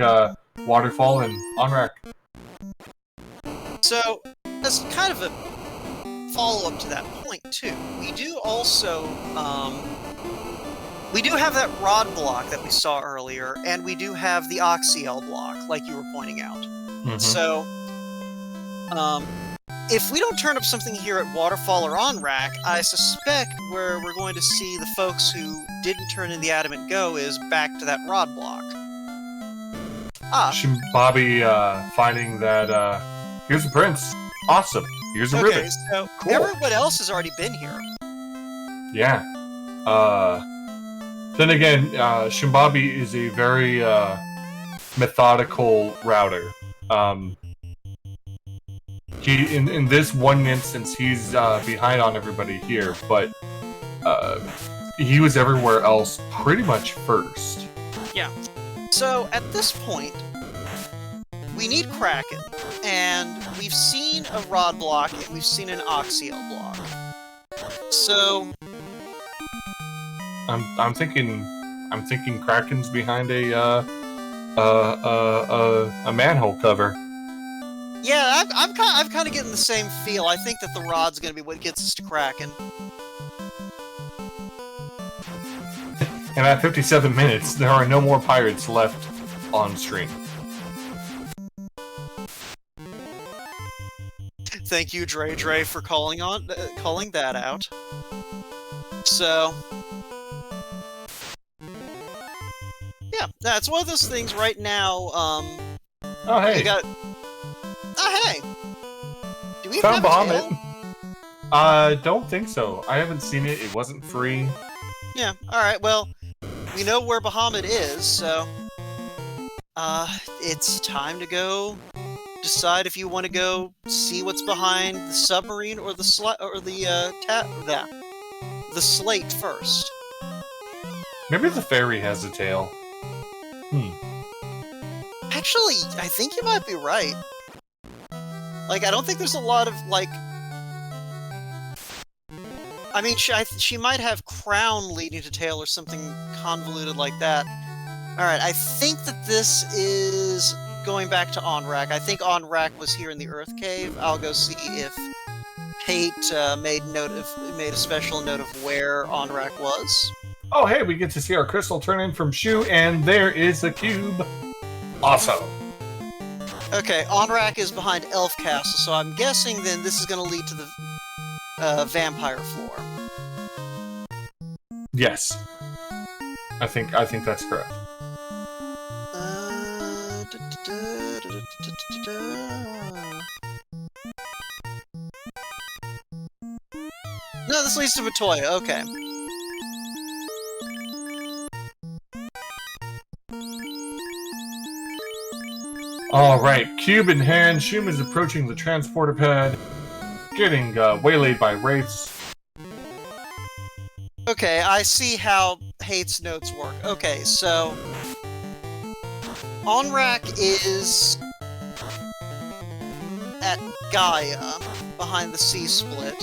Waterfall and Onrak. So, as kind of a follow-up to that point, too, we do also, we do have that rod block that we saw earlier, and we do have the Oxyel block, like you were pointing out. Mm-hmm. So, if we don't turn up something here at Waterfall or Onrak, I suspect where we're going to see the folks who didn't turn in the Adamant Go is back to that rod block. Shumbabi finding that, here's a prince. Awesome. Here's a ribbon. So cool. Everyone else has already been here. Yeah. Then again, Shumbabi is a very methodical router. He in this one instance, he's behind on everybody here, but he was everywhere else pretty much first. Yeah. So at this point, we need Kraken, and we've seen a rod block and we've seen an Oxyel block. So I'm thinking Kraken's behind a manhole cover. yeah, I'm kind of getting the same feel. I think that the rod's going to be what gets us to Kraken. And at 57 minutes, there are no more pirates left on stream. Thank you, Dre, for calling that out. So, yeah, that's one of those things right now. Oh hey, hey, do we found have a Bahamut. Don't think so. I haven't seen it. It wasn't free. Yeah. All right. Well, we know where Bahamut is, so it's time to go decide if you want to go see what's behind the submarine or the slate first. Maybe the ferry has a tail. Actually, I think you might be right. Like, I don't think there's a lot of, like... I mean, she might have crown leading to tail or something convoluted like that. Alright, I think that this is going back to Onrak. I think Onrak was here in the Earth Cave. I'll go see if Hate made a special note of where Onrak was. Oh, hey, we get to see our crystal turn in from Shu, and there is a cube. Awesome. Okay, Onrak is behind Elf Castle, so I'm guessing then this is going to lead to the vampire floor. Yes. I think that's correct. No, this leads to Vitoya, okay. Alright, cube in hand, Shum is approaching the transporter pad, getting waylaid by wraiths. Okay, I see how Hate's notes work. Okay, so... Onrak is... at Gaia, behind the C-split.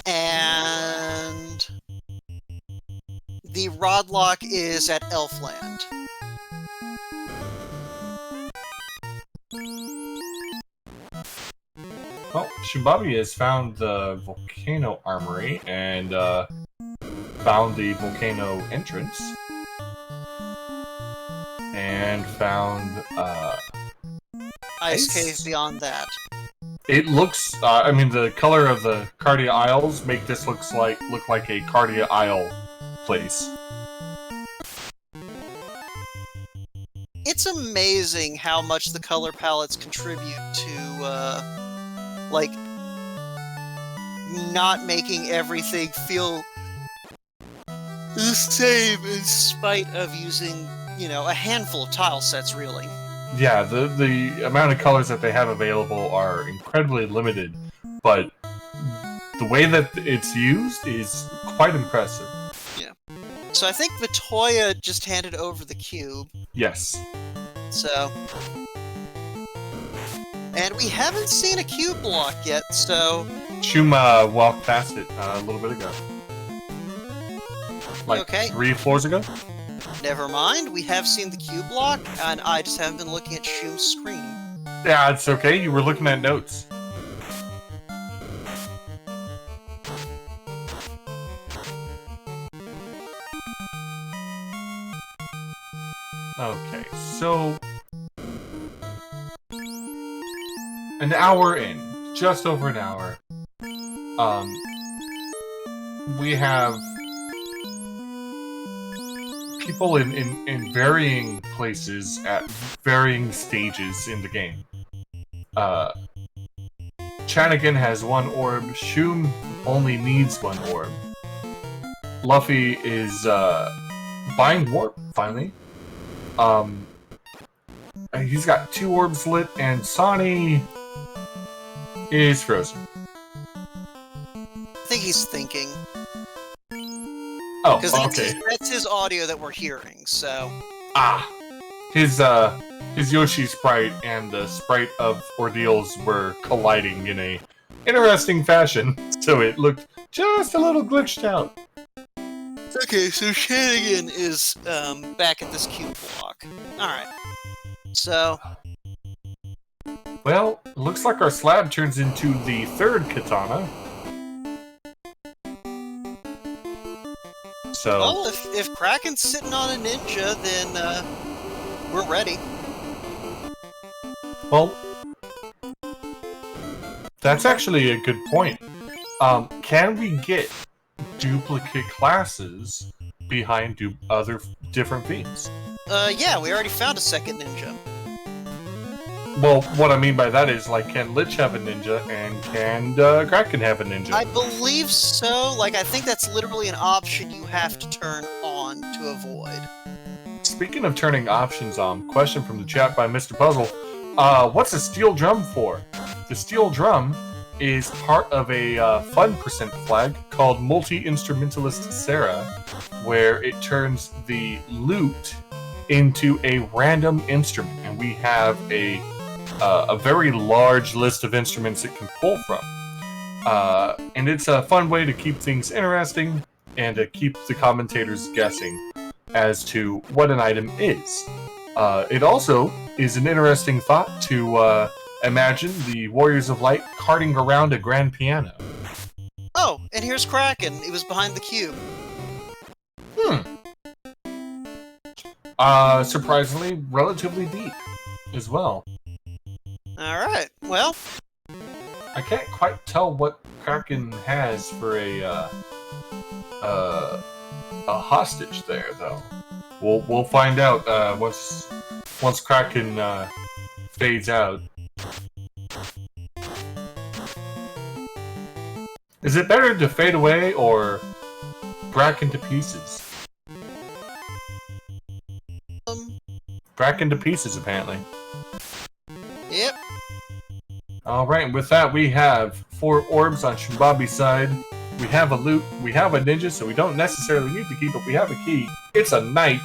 And... the Rodlock is at Elfland. Well, Shumbabi has found the volcano armory and found the volcano entrance. And found Ice cave beyond that. It looks, I mean, the color of the Cardia Isles make this look like a Cardia Isle place. It's amazing how much the color palettes contribute to, like, not making everything feel the same in spite of using, you know, a handful of tile sets, really. Yeah, the amount of colors that they have available are incredibly limited, but the way that it's used is quite impressive. Yeah. So I think Vitoya just handed over the cube. Yes. So... and we haven't seen a cube block yet, so... Shuma walked past it a little bit ago. Like okay. 3 floors ago? Never mind, we have seen the cube block, and I just haven't been looking at Shum's screen. Yeah, it's okay, you were looking at notes. Okay, so... an hour in. Just over an hour. We have... people in varying places at varying stages in the game. Chanagan has 1 orb, Shum only needs 1 orb. Luffy is buying warp, finally. He's got 2 orbs lit, and Sonny is frozen. I think he's thinking. Oh, because okay. That's his audio that we're hearing, so... Ah! His Yoshi sprite and the sprite of Ordeals were colliding in a interesting fashion, so it looked just a little glitched out. Okay, so Shanigan is back at this cube block. Alright. So... well, looks like our slab turns into the 3rd katana. So... well, if Kraken's sitting on a ninja, then we're ready. well, that's actually a good point. Can we get duplicate classes behind other different themes? Yeah, we already found a 2nd ninja. Well, what I mean by that is, like, can Lich have a ninja, and can Kraken have a ninja? I believe so. Like, I think that's literally an option you have to turn on to avoid. Speaking of turning options on, question from the chat by Mr. Puzzle. What's a steel drum for? The steel drum is part of a fun % flag called Multi-Instrumentalist Sarah, where it turns the loot into a random instrument, and we have a very large list of instruments it can pull from. And it's a fun way to keep things interesting and to keep the commentators guessing as to what an item is. It also is an interesting thought to imagine the Warriors of Light carting around a grand piano. Oh, and here's Kraken. He was behind the cube. Surprisingly, relatively deep as well. Alright, well... I can't quite tell what Kraken has for a hostage there, though. We'll find out once Kraken fades out. Is it better to fade away or crack into pieces? Crack into pieces, apparently. Yep. Alright, and with that we have 4 orbs on Shumbabi's side. We have a loot, we have a ninja, so we don't necessarily need the key, but we have a key. It's a knight.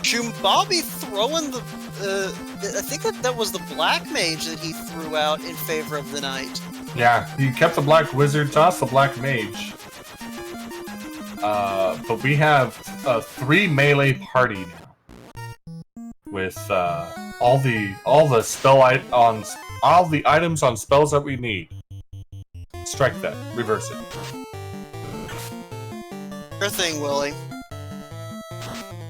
Shumbabi throwing the... I think that was the black mage that he threw out in favor of the knight. Yeah, he kept the black wizard, tossed the black mage. But we have a 3 melee party now, with all the items on spells that we need. Strike that. Reverse it. Sure thing, Willie.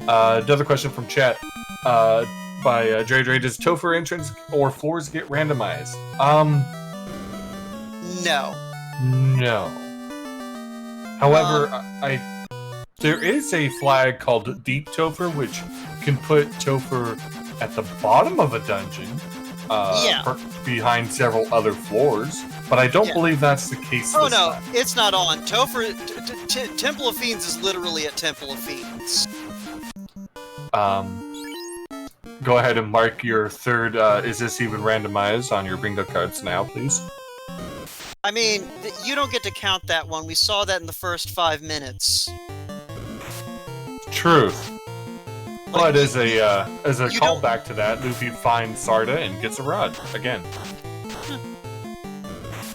Another question from chat. By Dre. Does Topher entrance or floors get randomized? No. No. However, there is a flag called Deep Topher, which can put Topher at the bottom of a dungeon, behind several other floors. But I don't believe that's the case. Oh no, it's not on. Topher, Temple of Fiends is literally at Temple of Fiends. Go ahead and mark your third. Is this even randomized on your bingo cards now, please? I mean, you don't get to count that one. We saw that in the first 5 minutes. True. Like, but as a callback to that, Luffy finds Sarda and gets a rod again.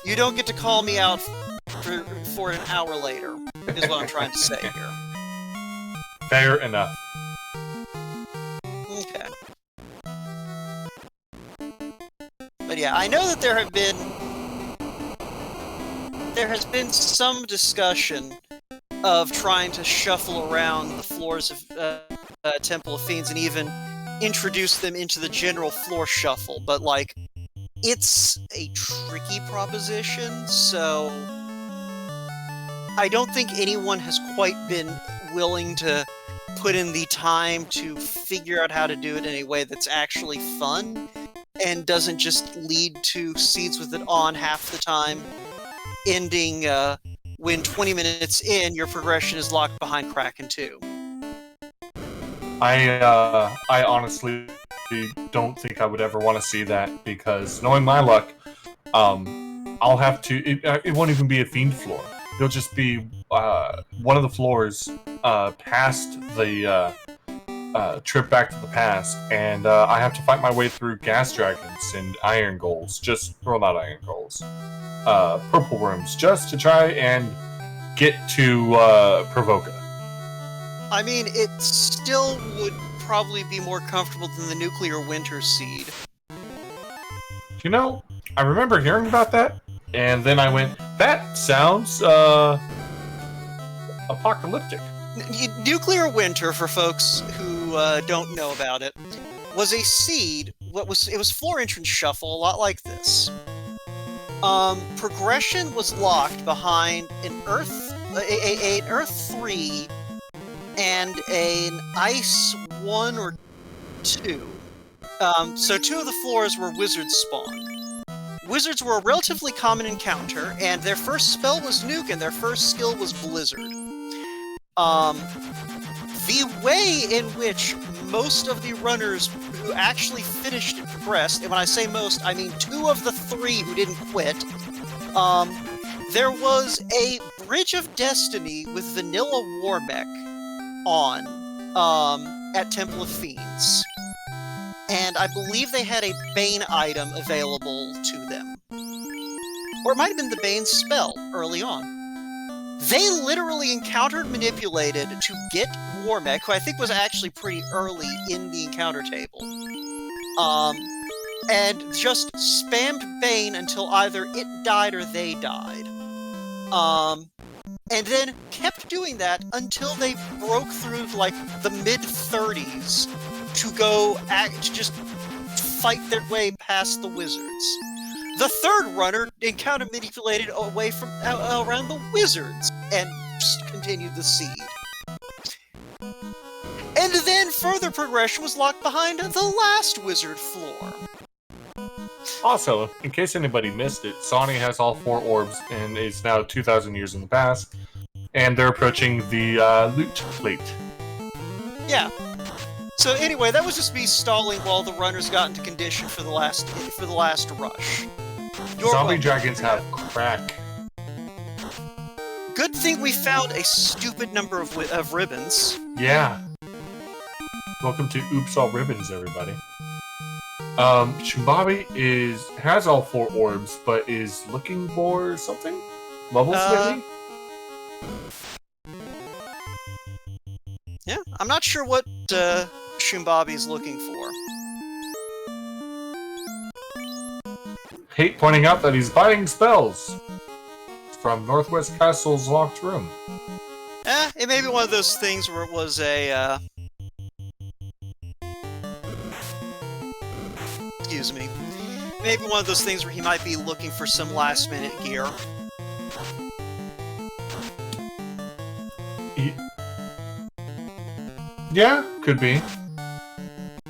You don't get to call me out for an hour later, is what I'm trying to say here. Fair enough. Okay. But yeah, I know that there has been some discussion of trying to shuffle around the floors of Temple of Fiends and even introduce them into the general floor shuffle, but like, it's a tricky proposition, so I don't think anyone has quite been willing to put in the time to figure out how to do it in a way that's actually fun and doesn't just lead to seeds with it on half the time, ending when 20 minutes in, your progression is locked behind Kraken 2. I honestly don't think I would ever want to see that, because knowing my luck, I'll have to. It won't even be a fiend floor. It'll just be one of the floors past the trip back to the past, and I have to fight my way through gas dragons and iron goals. Not iron goals. Purple rooms, just to try and get to Provoca. I mean, it still would probably be more comfortable than the nuclear winter seed. You know, I remember hearing about that, and then I went, that sounds apocalyptic. Nuclear winter, for folks who don't know about it, was a seed. It was floor entrance shuffle, a lot like this. Progression was locked behind an Earth 3 and an Ice 1 or 2. So 2 of the floors were wizard spawn. Wizards were a relatively common encounter, and their first spell was Nuke, and their first skill was Blizzard. The way in which most of the runners who actually finished and progressed, and when I say most, I mean 2 of the 3 who didn't quit, there was a Bridge of Destiny with Vanilla Warmech on at Temple of Fiends. And I believe they had a Bane item available to them. Or it might have been the Bane spell early on. They literally encountered Manipulated to get Warmech, who I think was actually pretty early in the encounter table. And just spammed Bane until either it died or they died. And then kept doing that until they broke through like the mid-30s to just fight their way past the wizards. The third runner encountered Manipulated away from around the wizards and just continued the seed. And then further progression was locked behind the last wizard floor. Also, in case anybody missed it, Sonny has all 4 orbs and is now 2,000 years in the past, and they're approaching the loot plate. Yeah. So anyway, that was just me stalling while the runners got into condition for the last rush. Zombie dragons have crack. Good thing we found a stupid number of ribbons. Yeah. Welcome to Oops All Ribbons, everybody. Shumbabi has all 4 orbs, but is looking for something? Levels, maybe? Yeah, I'm not sure what Shumbabi's looking for. Hate pointing out that he's buying spells from Northwest Castle's locked room. It may be one of those things where it was a, excuse me. Maybe one of those things where he might be looking for some last-minute gear. Yeah, could be.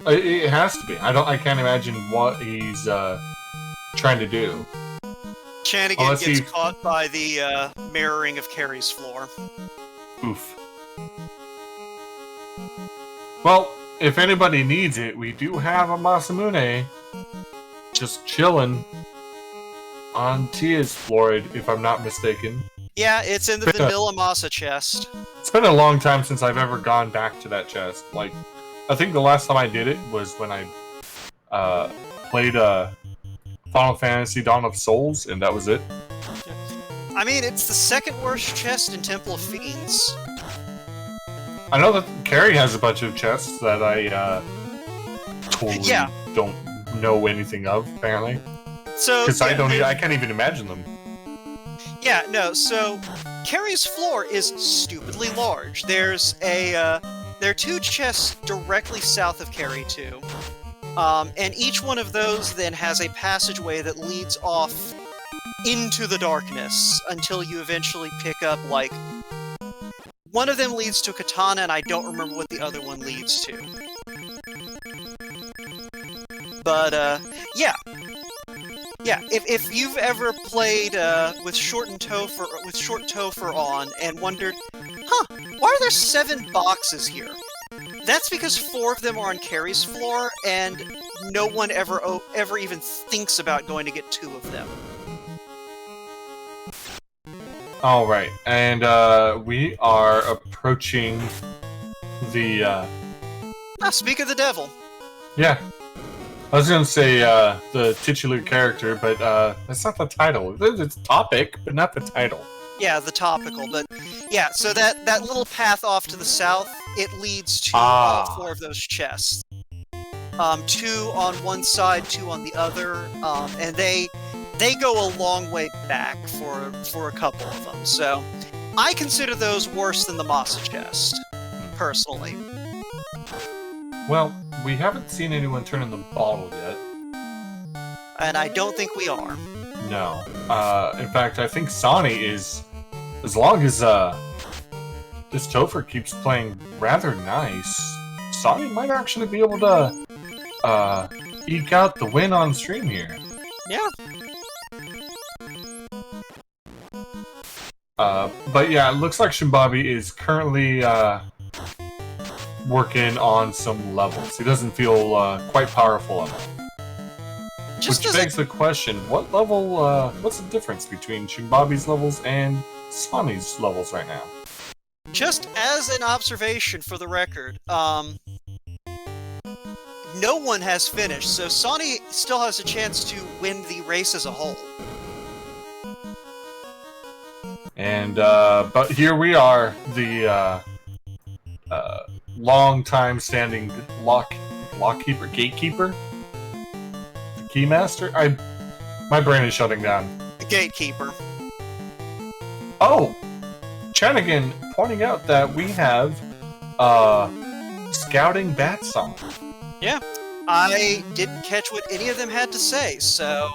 It has to be. I can't imagine what he's trying to do. Chanigan gets caught by the mirroring of Carrie's floor. Oof. Well, if anybody needs it, we do have a Masamune just chilling on Tia's floor, if I'm not mistaken. Yeah, it's in the Vanilla Masa chest. It's been a long time since I've ever gone back to that chest. Like, I think the last time I did it was when I played Final Fantasy Dawn of Souls, and that was it. I mean, it's the second worst chest in Temple of Fiends. I know that Carrie has a bunch of chests that I totally don't know anything of, apparently. So, because I can't even imagine them. Yeah, no, so Carrie's floor is stupidly large. There are 2 chests directly south of Carrie 2. And each one of those then has a passageway that leads off into the darkness until you eventually pick up, like... One of them leads to Katana, and I don't remember what the other one leads to. But, yeah. Yeah, if you've ever played with Short Topher on and wondered, why are there 7 boxes here? That's because 4 of them are on Carrie's floor, and no one ever even thinks about going to get 2 of them. Alright, and we are approaching the Speak of the devil. Yeah. I was gonna say the titular character, but that's not the title. It's a topic, but not the title. Yeah, the topical, but yeah, so that little path off to the south, it leads to 4 of those chests. 2 on one side, 2 on the other, and they go a long way back for a couple of them. So I consider those worse than the Masa chest, personally. Well, we haven't seen anyone turn in the bottle yet. And I don't think we are. No. In fact, I think Sonny is... As long as this Topher keeps playing rather nice, Sonny might actually be able to eke out the win on stream here. Yeah. But yeah, it looks like Shumbabi is currently working on some levels. He doesn't feel quite powerful enough. Just Which begs the question, what level, what's the difference between Shimbabi's levels and Sonny's levels right now? just as an observation for the record, no one has finished, so Sonny still has a chance to win the race as a whole. And, but here we are, the, long-time standing lockkeeper, gatekeeper? The keymaster? My brain is shutting down. The gatekeeper. Oh! Chanigan pointing out that we have, scouting bat song. Yeah. I didn't catch what any of them had to say, so...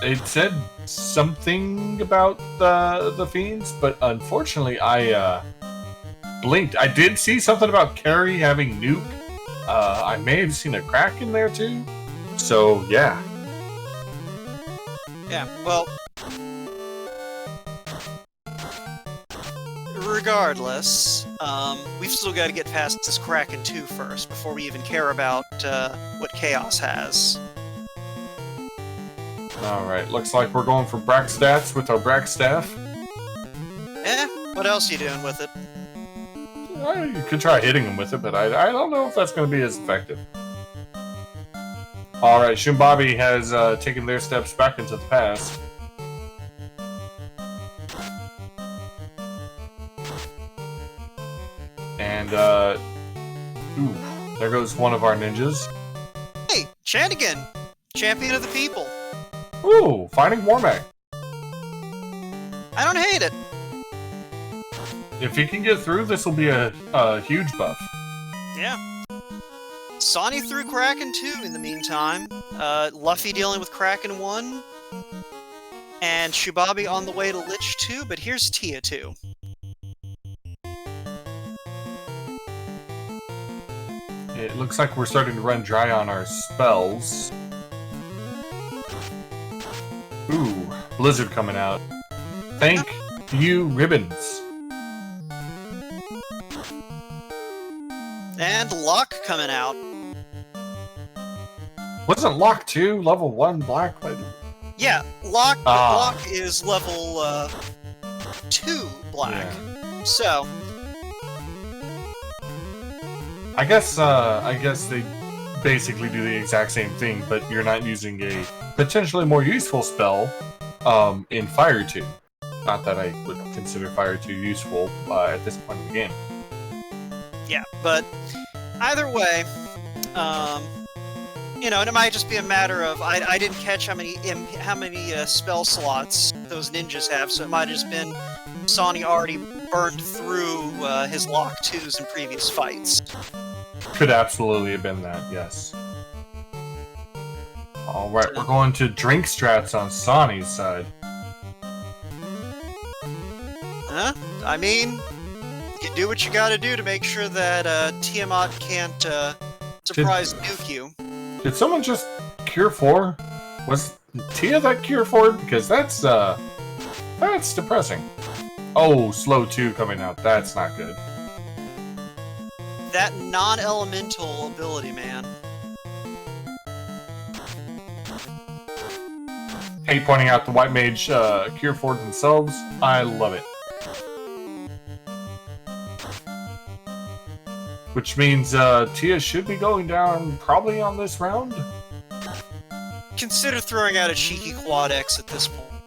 It said something about the fiends, but unfortunately I blinked. I did see something about Carrie having nuke. I may have seen a crack in there too. So yeah. Yeah, well... Regardless, we've still got to get past this Kraken 2 first, before we even care about what Chaos has. Alright, looks like we're going for Brack stats with our Brack staff. What else are you doing with it? You could try hitting him with it, but I don't know if that's going to be as effective. Alright, Shimbabi has taken their steps back into the past. And, ooh, there goes one of our ninjas. Hey, Chanigan! Champion of the people! Ooh, finding Warmack. I don't hate it! If he can get through, this will be a huge buff. Yeah. Sonny through Kraken 2 in the meantime. Luffy dealing with Kraken 1. And Shubabi on the way to Lich 2, but here's Tia 2. It looks like we're starting to run dry on our spells. Ooh, Blizzard coming out. Thank you, Ribbons. And Locke coming out. Wasn't Locke 2 level 1 black? Yeah, Locke is level 2 black. Yeah. So I guess they basically do the exact same thing, but you're not using a potentially more useful spell in Fire 2. Not that I would consider Fire 2 useful at this point in the game. yeah, but either way, you know, and it might just be a matter of I didn't catch how many spell slots those ninjas have, so it might have just been Sonny already burned through his Lock 2s in previous fights. Could absolutely have been that, yes. Alright, we're going to drink strats on Sonny's side. Huh? I mean, you do what you gotta do to make sure that Tiamat can't surprise nuke you. Did someone just Cure 4? Was Tia that Cure 4? Because that's depressing. Oh, Slow 2 coming out. That's not good. That non-elemental ability, man. Hate pointing out the White Mage Cure 4 themselves. I love it. Which means Tia should be going down probably on this round. Consider throwing out a cheeky quad X at this point.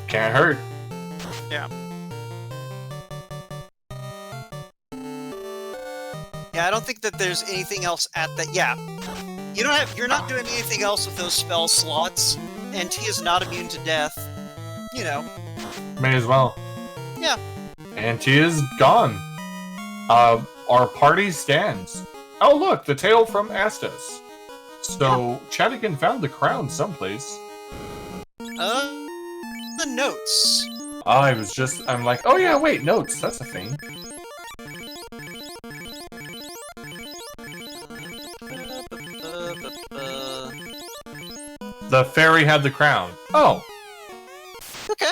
Can't hurt. Yeah. Yeah, I don't think that there's anything else at that. Yeah. You're not doing anything else with those spell slots, and Tia's not immune to death. You know. May as well. Yeah. And Tia's gone. Our party stands. Oh look, the tail from Astos. So, Chadigan found the crown someplace. The notes. I'm like, oh yeah, wait, notes, that's a thing. The fairy had the crown. Oh. Okay.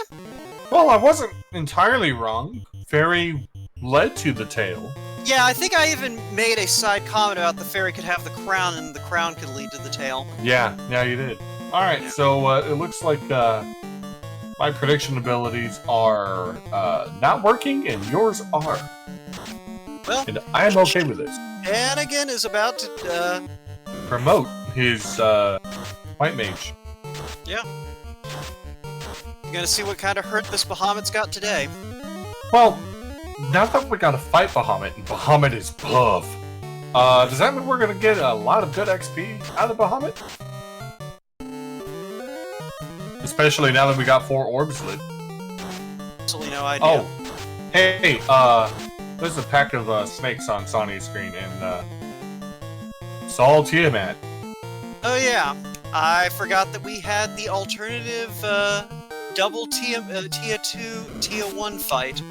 Well, I wasn't entirely wrong. Fairy led to the tail. Yeah, I think I even made a side comment about the fairy could have the crown, and the crown could lead to the tail. Yeah, you did. Alright, Yeah. so it looks like my prediction abilities are not working, and yours are. Well, And I am okay with this. Hannigan is about to, Promote his White Mage. yeah. You're gonna see what kind of hurt this Bahamut's got today. Well, now that we gotta fight Bahamut, and Bahamut is buff, does that mean we're gonna get a lot of good XP out of Bahamut? Especially now that we got 4 orbs lit. Absolutely no idea. Oh, hey, there's a pack of snakes on Sonny's screen, and it's all Tiamat. Oh yeah, I forgot that we had the alternative double Tia 2, Tia 1 fight.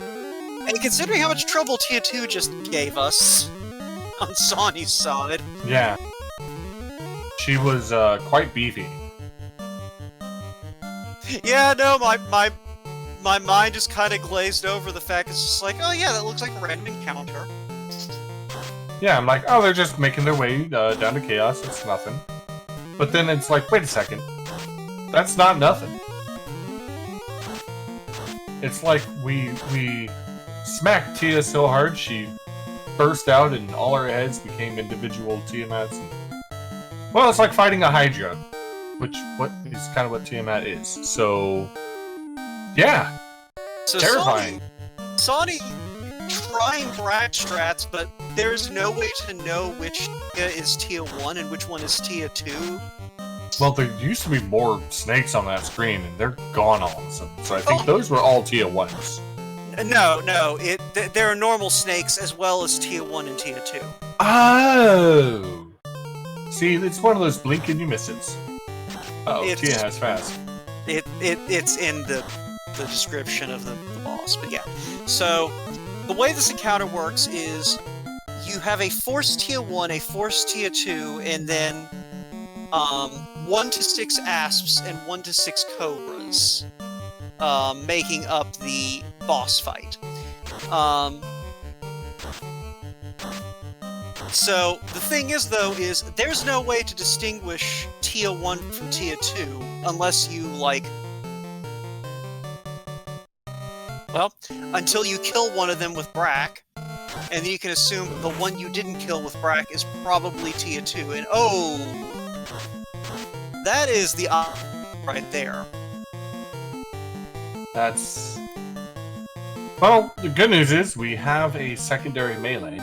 And considering how much trouble Tia 2 just gave us on Sonny's side. Yeah. She was quite beefy. Yeah, no, my mind just kind of glazed over the fact it's just like, oh yeah, that looks like a random encounter. Yeah, I'm like, oh, they're just making their way down to Chaos, it's nothing. But then it's like, wait a second. That's not nothing. It's like we smacked Tia so hard she burst out and all her heads became individual Tiamats. And, well, it's like fighting a Hydra, which is kind of what Tiamat is. So, yeah, So terrifying. Sonny trying Brack strats, but there's no way to know which Tia is Tia 1 and which one is Tia 2. Well, there used to be more snakes on that screen, and they're gone all of a sudden. So I think those were all Tia 1s. No, there are normal snakes as well as Tia 1 and Tia 2. Oh! See, it's one of those blink and you miss it. Uh-oh, Tia has fast. It's in the description of the boss, but yeah. So, the way this encounter works is you have a force Tia 1, a force Tia 2, and then 1 to 6 asps and 1 to 6 cobras, making up the boss fight. So, the thing is, though, is there's no way to distinguish Tia 1 from Tia 2 unless you, like... Well, until you kill one of them with Brack, and then you can assume the one you didn't kill with Brack is probably Tia 2, and oh! That is the right there. That's... Well, the good news is we have a secondary melee.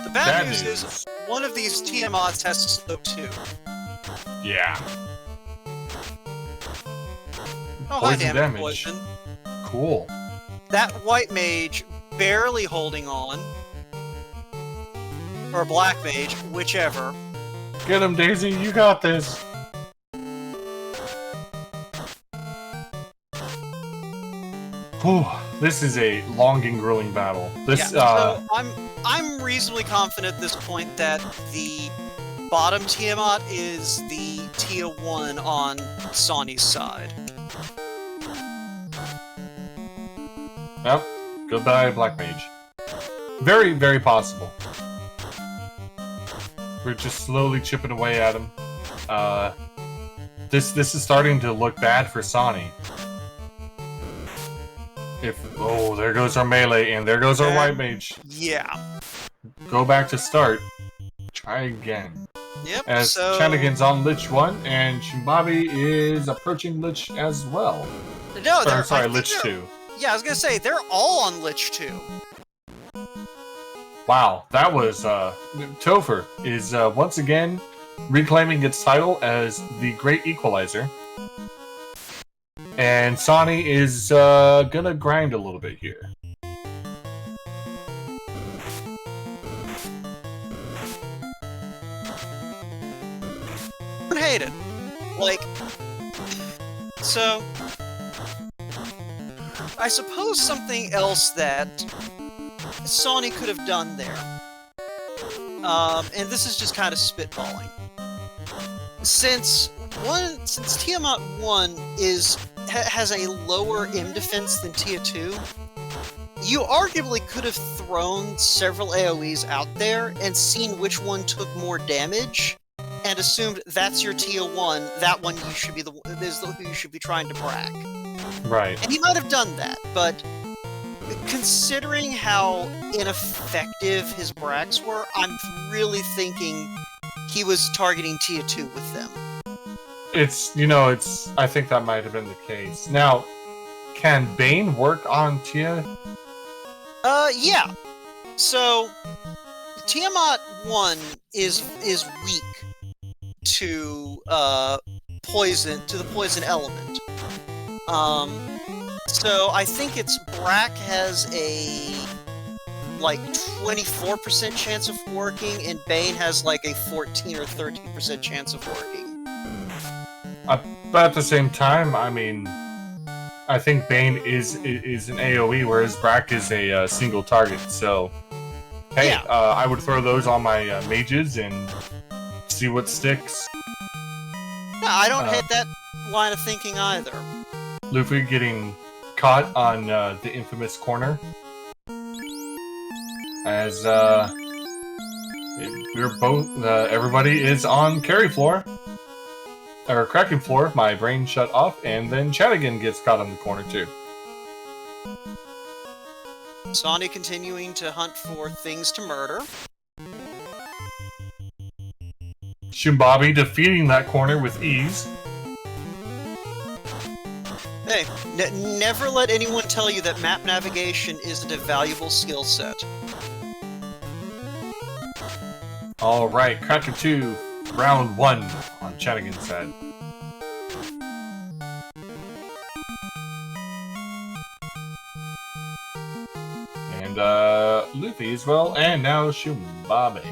The bad news is one of these Tiamats has to slow too. Yeah. Oh, hi, Poison damage. damage. Poison. Cool. That white mage barely holding on. Or black mage, whichever. Get him, Daisy, you got this. Whew, this is a long and grueling battle. This, yeah, so I'm reasonably confident at this point that the bottom Tiamat is the Tia 1 on Sonny's side. Yep. Goodbye, Black Mage. Very, very possible. We're just slowly chipping away at him. This is starting to look bad for Sonny. Oh, there goes our melee, and there goes our white mage. Yeah. Go back to start. Try again. Yep, As so... Chanagan's on Lich 1, and Shimbabi is approaching Lich as well. No, they're... Sorry, Lich 2. Yeah, I was gonna say, they're all on Lich 2. Wow, that was, Topher is, once again reclaiming its title as the Great Equalizer. And Sonny is, gonna grind a little bit here. I hate it. Like, so... I suppose something else that Sonny could have done there, and this is just kind of spitballing. Since Tiamat 1 has a lower M defense than Tia 2, you arguably could have thrown several AoEs out there and seen which one took more damage, and assumed that's your tier 1, that one you should be who you should be trying to brack. Right. And he might have done that, but considering how ineffective his bracks were, I'm really thinking he was targeting tier 2 with them. I think that might have been the case. Now, can Bane work on Tia? Yeah. So, Tiamat 1 is weak to the poison element. So I think its Brack has a 24% chance of working, and Bane has like a 14 or 13% chance of working. But at the same time, I mean, I think Bane is an AoE, whereas Brack is a single target. So, hey, yeah. I would throw those on my mages and see what sticks. No, I don't hate that line of thinking either. Luffy getting caught on the infamous corner, as we're both everybody is on carry floor. Or cracking floor, my brain shut off, and then Chadigan gets caught on the corner too. Sonny continuing to hunt for things to murder. Shumbabi defeating that corner with ease. Hey, never let anyone tell you that map navigation isn't a valuable skill set. Alright, Cracker 2, round 1 on Chadigan's side. And Luffy as well, and now Shumbabi.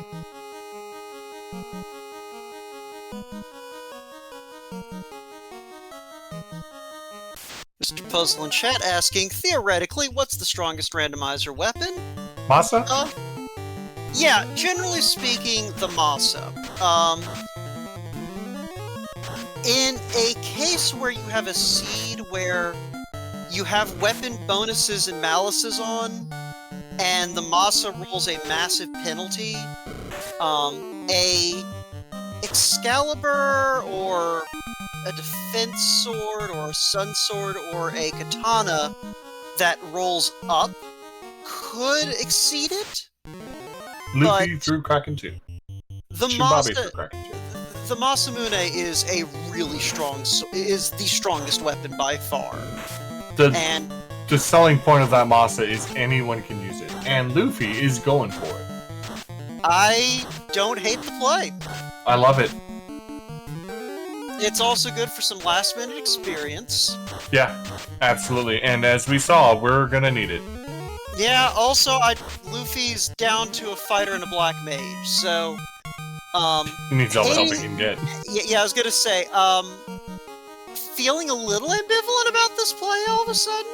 Mr. Puzzle in chat asking, theoretically, what's the strongest randomizer weapon? Masa? Yeah, generally speaking, the Masa. In a case where you have a seed where you have weapon bonuses and malices on, and the Masa rolls a massive penalty, a Excalibur or a defense sword or a sun sword or a katana that rolls up could exceed it. Luffy through Kraken 2. The Shumbabi through Kraken 2. The Masamune is a really is the strongest weapon by far. The selling point of that Masa is anyone can use it, and Luffy is going for it. I don't hate the play. I love it. It's also good for some last-minute experience. Yeah, absolutely. And as we saw, we're gonna need it. Yeah, also, Luffy's down to a fighter and a black mage, so... He needs all the help he can get. Yeah, I was gonna say, feeling a little ambivalent about this play all of a sudden?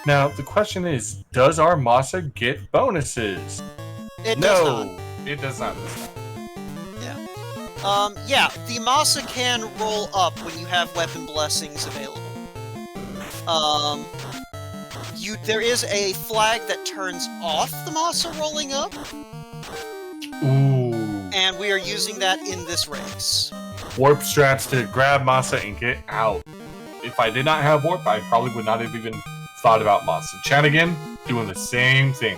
Now, the question is, does our Masa get bonuses? It does not. It does not. Yeah, the Masa can roll up when you have weapon blessings available. There is a flag that turns off the Masa rolling up. Ooh. And we are using that in this race. Warp strats to grab Masa and get out. If I did not have warp, I probably would not have even thought about Masa. Chadigan doing the same thing.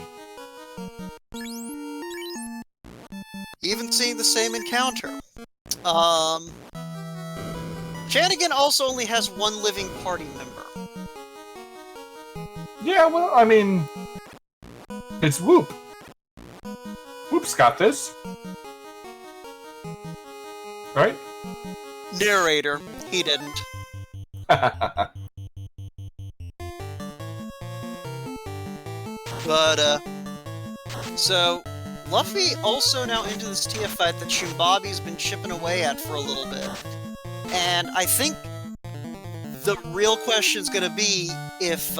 Even seeing the same encounter. Chadigan also only has one living party member. Yeah, well, I mean, it's Whoop. Whoop's got this. Right? Narrator, he didn't. But, so, Luffy also now into this Tia fight that Shumbabi's been chipping away at for a little bit. And I think the real question is going to be if,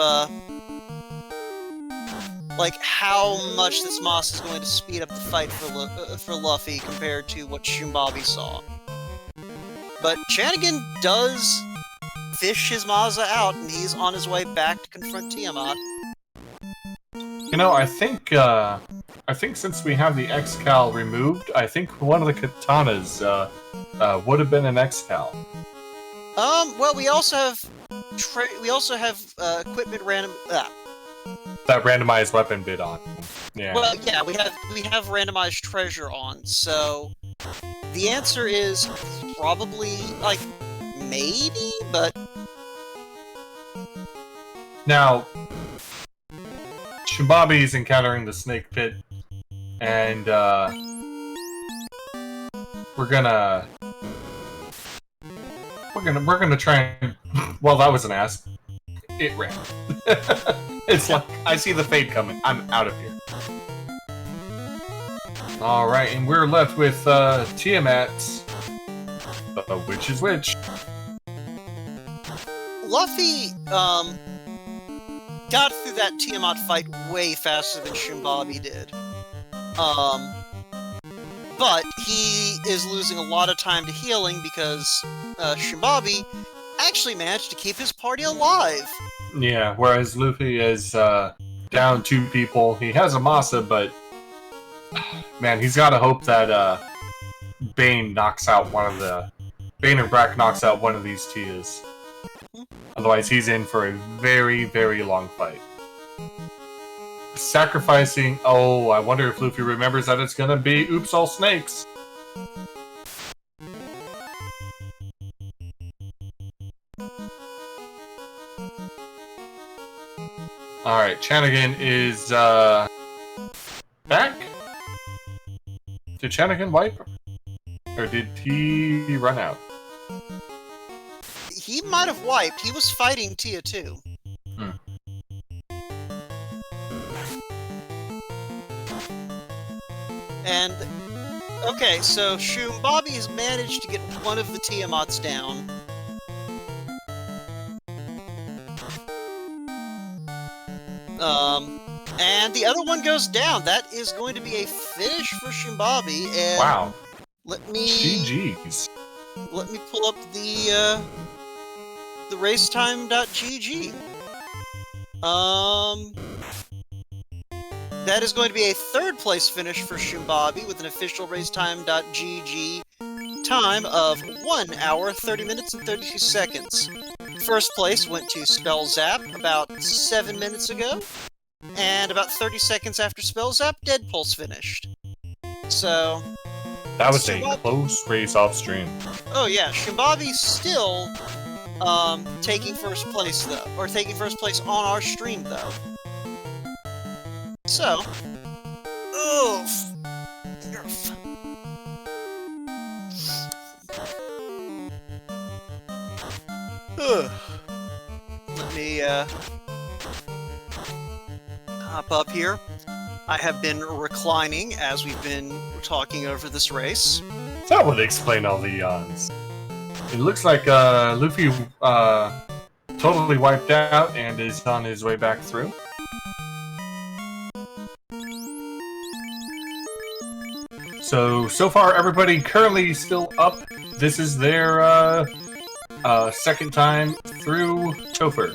how much this Moss is going to speed up the fight for Luffy compared to what Shumbabi saw. But Chadigan does fish his Mazda out, and he's on his way back to confront Tiamat. You know, I think since we have the X-Cal removed, I think one of the katanas would have been an X-Cal. Well, we also have equipment random. That randomized weapon bid on. Yeah. Well, yeah, we have randomized treasure on, so the answer is probably like maybe, but now Shimbabi is encountering the snake pit, and we're gonna try and. Well, that was an ass. It ran. It's like I see the fade coming. I'm out of here. All right, and we're left with Tiamat. Which is which? Luffy got through that Tiamat fight way faster than Shimbabi did. But he is losing a lot of time to healing because Shimbabi actually managed to keep his party alive. Yeah, whereas Luffy is down 2 people. He has a Masa, but man, he's got to hope that Bane knocks out Bane or Brack knocks out one of these Tias. Otherwise, he's in for a very, very long fight. Sacrificing... Oh, I wonder if Luffy remembers that it's gonna be Oops All Snakes. Alright, Chanagan is, back? Did Chanagan wipe? Or did he run out? He might have wiped. He was fighting Tia too. And okay, so Shimbabi has managed to get one of the Tiamats down. And the other one goes down. That is going to be a finish for Shimbabi. And wow. Let me GG's. Let me pull up the racetime.gg. That is going to be a 3rd place finish for Shimbabi with an official racetime.gg time of 1 hour, 30 minutes, and 32 seconds. 1st place went to Spell Zap about 7 minutes ago, and about 30 seconds after Spell Zap, Dead Pulse finished. So that was a close race off stream. Oh yeah, Shimbabi's still taking 1st place though, or taking 1st place on our stream though. So, oof. Let me hop up here. I have been reclining as we've been talking over this race. That would explain all the yawns. It looks like Luffy totally wiped out and is on his way back through. So far everybody currently still up. This is their 2nd time through Topher.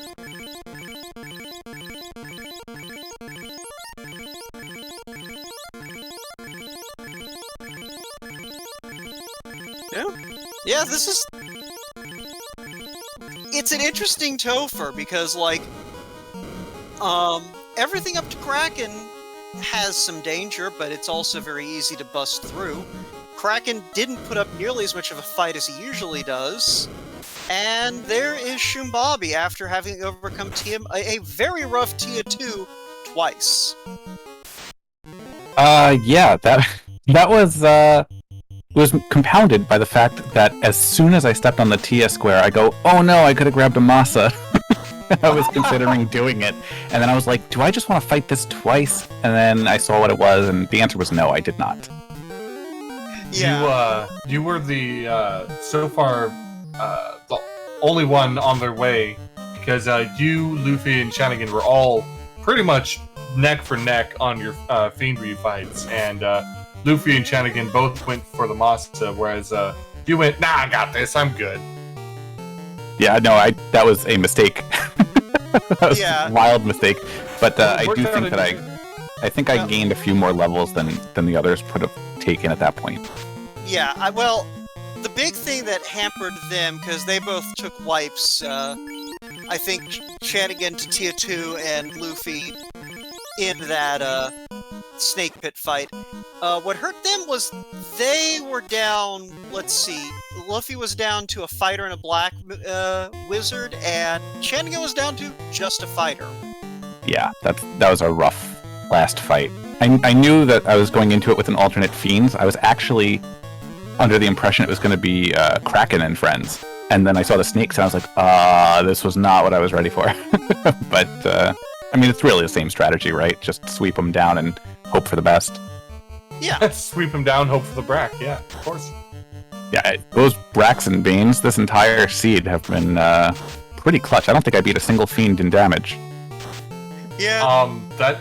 Yeah, this is... It's an interesting Topher, because, like, everything up to Kraken has some danger, but it's also very easy to bust through. Kraken didn't put up nearly as much of a fight as he usually does, and there is Shimbabi after having overcome a very rough Tia 2 twice. Yeah, that was compounded by the fact that as soon as I stepped on the Tia square, I go, oh no, I could have grabbed a Masa. I was considering doing it, and then I was like, do I just want to fight this twice? And then I saw what it was, and the answer was no, I did not. Yeah. You were the, so far, the only one on their way, because you, Luffy, and Chanagan were all pretty much neck for neck on your Fiendry fights, and Luffy and Chanagan both went for the Masa, whereas you went, nah, I got this, I'm good. Yeah, no, that was a mistake. That was a wild mistake. But I do think that I think I gained a few more levels than the others would have taken at that point. Yeah, the big thing that hampered them, because they both took wipes, I think Shanigan to Tier 2 and Luffy in that snake pit fight. What hurt them was they were down, let's see, Luffy was down to a fighter and a black wizard, and Shanigan was down to just a fighter. Yeah, that was a rough last fight. I knew that I was going into it with an alternate Fiends. I was actually under the impression it was going to be Kraken and friends. And then I saw the snakes and I was like, this was not what I was ready for. But, I mean, it's really the same strategy, right? Just sweep them down and hope for the best. Yeah. Sweep them down, hope for the Brack. Yeah, of course. Yeah, those Bracks and Banes this entire seed have been pretty clutch. I don't think I beat a single Fiend in damage. Yeah. That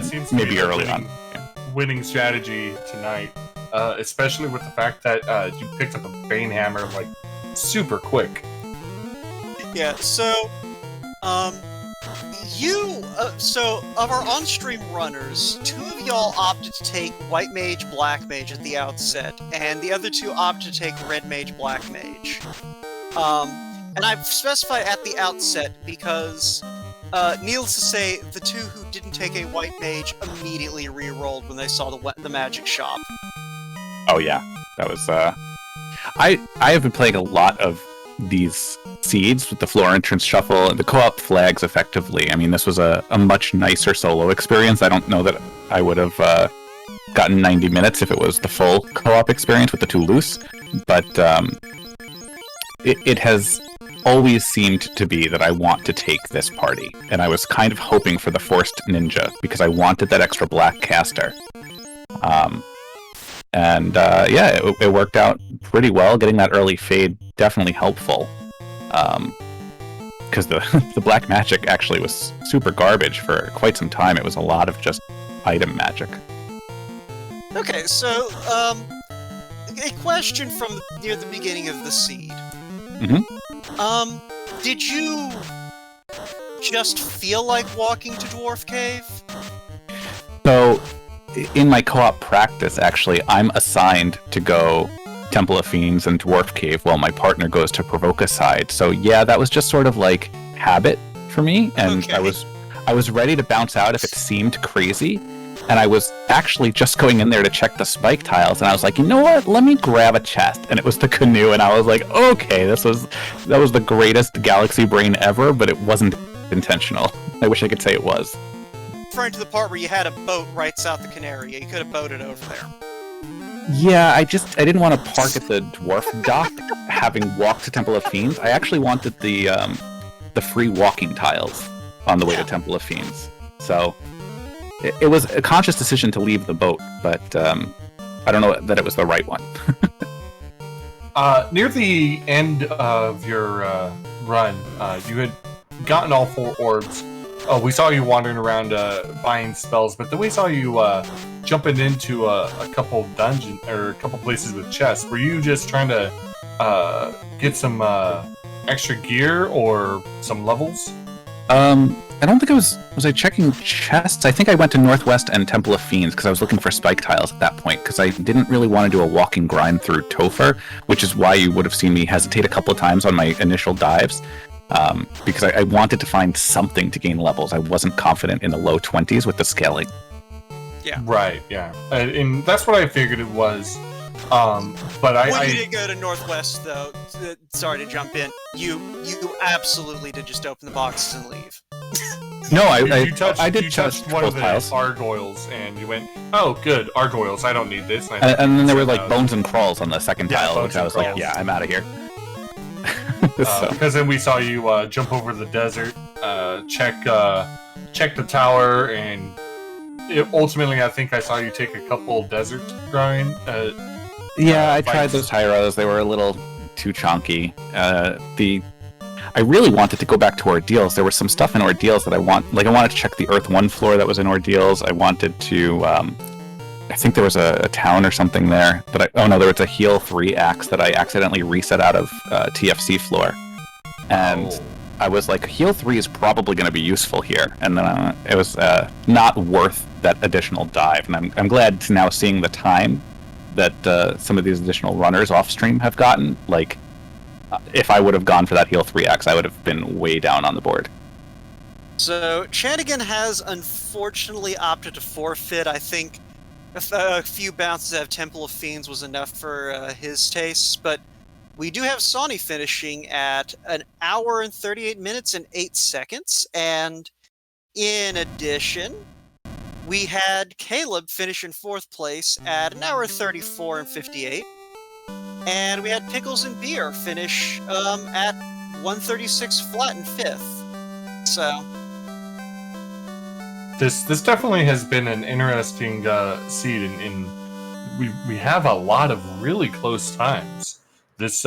seems to maybe be early on. Winning strategy tonight. Especially with the fact that you picked up a Bane Hammer, like, super quick. Yeah, so, so, of our on-stream runners, 2 of y'all opted to take White Mage, Black Mage at the outset, and the other 2 opted to take Red Mage, Black Mage. And I've specified at the outset because, needless to say, the 2 who didn't take a White Mage immediately re-rolled when they saw the magic shop. Oh yeah, that was, I have been playing a lot of these seeds with the floor entrance shuffle and the co-op flags effectively. I mean, this was a much nicer solo experience. I don't know that I would have gotten 90 minutes if it was the full co-op experience with the 2 loose, but it has always seemed to be that I want to take this party, and I was kind of hoping for the Forced Ninja because I wanted that extra black caster. It worked out pretty well. Getting that early fade definitely helpful. Because the black magic actually was super garbage for quite some time. It was a lot of just item magic. Okay, so, a question from near the beginning of the seed. Mm-hmm. Did you just feel like walking to Dwarf Cave? So, in my co-op practice, actually, I'm assigned to go Temple of Fiends and Dwarf Cave while my partner goes to Provokicide. So yeah, that was just sort of like habit for me, and okay. I was ready to bounce out if it seemed crazy, and I was actually just going in there to check the spike tiles, and I was like, you know what? Let me grab a chest, and it was the canoe, and I was like, okay, that was the greatest galaxy brain ever, but it wasn't intentional. I wish I could say it was. Referring to the part where you had a boat right south of Canaria, you could have boated over there. Yeah, I didn't want to park at the dwarf dock, having walked to Temple of Fiends. I actually wanted the free walking tiles on the way to Temple of Fiends. So it was a conscious decision to leave the boat, but I don't know that it was the right one. Near the end of your run, you had gotten all 4 orbs. Oh, we saw you wandering around buying spells, but then we saw you jumping into a couple dungeons or a couple places with chests. Were you just trying to get some extra gear or some levels? I don't think was I checking chests? I think I went to Northwest and Temple of Fiends because I was looking for spike tiles at that point because I didn't really want to do a walking grind through Topher, which is why you would have seen me hesitate a couple of times on my initial dives. Because I wanted to find something to gain levels. I wasn't confident in the low 20s with the scaling. Yeah. Right, yeah. And that's what I figured it was. But when you did go to Northwest, though, sorry to jump in, you absolutely did just open the boxes and leave. No, I did touch one of the tiles. Gargoyles, and you went, oh, good, Gargoyles, I don't need this. And then there were like bones and crawls on the second tile, which I was crawls. like, yeah, I'm out of here. Because then we saw you jump over the desert, check the tower, and ultimately I think I saw you take a couple desert grind. I tried those Hyros. They were a little too chonky. I really wanted to go back to Ordeals. There was some stuff in Ordeals that I wanted to check the Earth 1 floor that was in Ordeals. I wanted to... I think there was a town or something there that there was a Heal 3 axe that I accidentally reset out of TFC floor. And I was like, heal 3 is probably going to be useful here. And then it was not worth that additional dive. And I'm glad to now seeing the time that some of these additional runners off stream have gotten. Like, if I would have gone for that heal 3x, I would have been way down on the board. So Chanigan has unfortunately opted to forfeit. I think a few bounces out of Temple of Fiends was enough for his tastes, but we do have Sonny finishing at 1 hour and 38 minutes and 8 seconds, and in addition, we had Caleb finish in 4th place at 1 hour 34 and 58, and we had Pickles and Beer finish at 136 flat in 5th. So this definitely has been an interesting seed, and we have a lot of really close times. This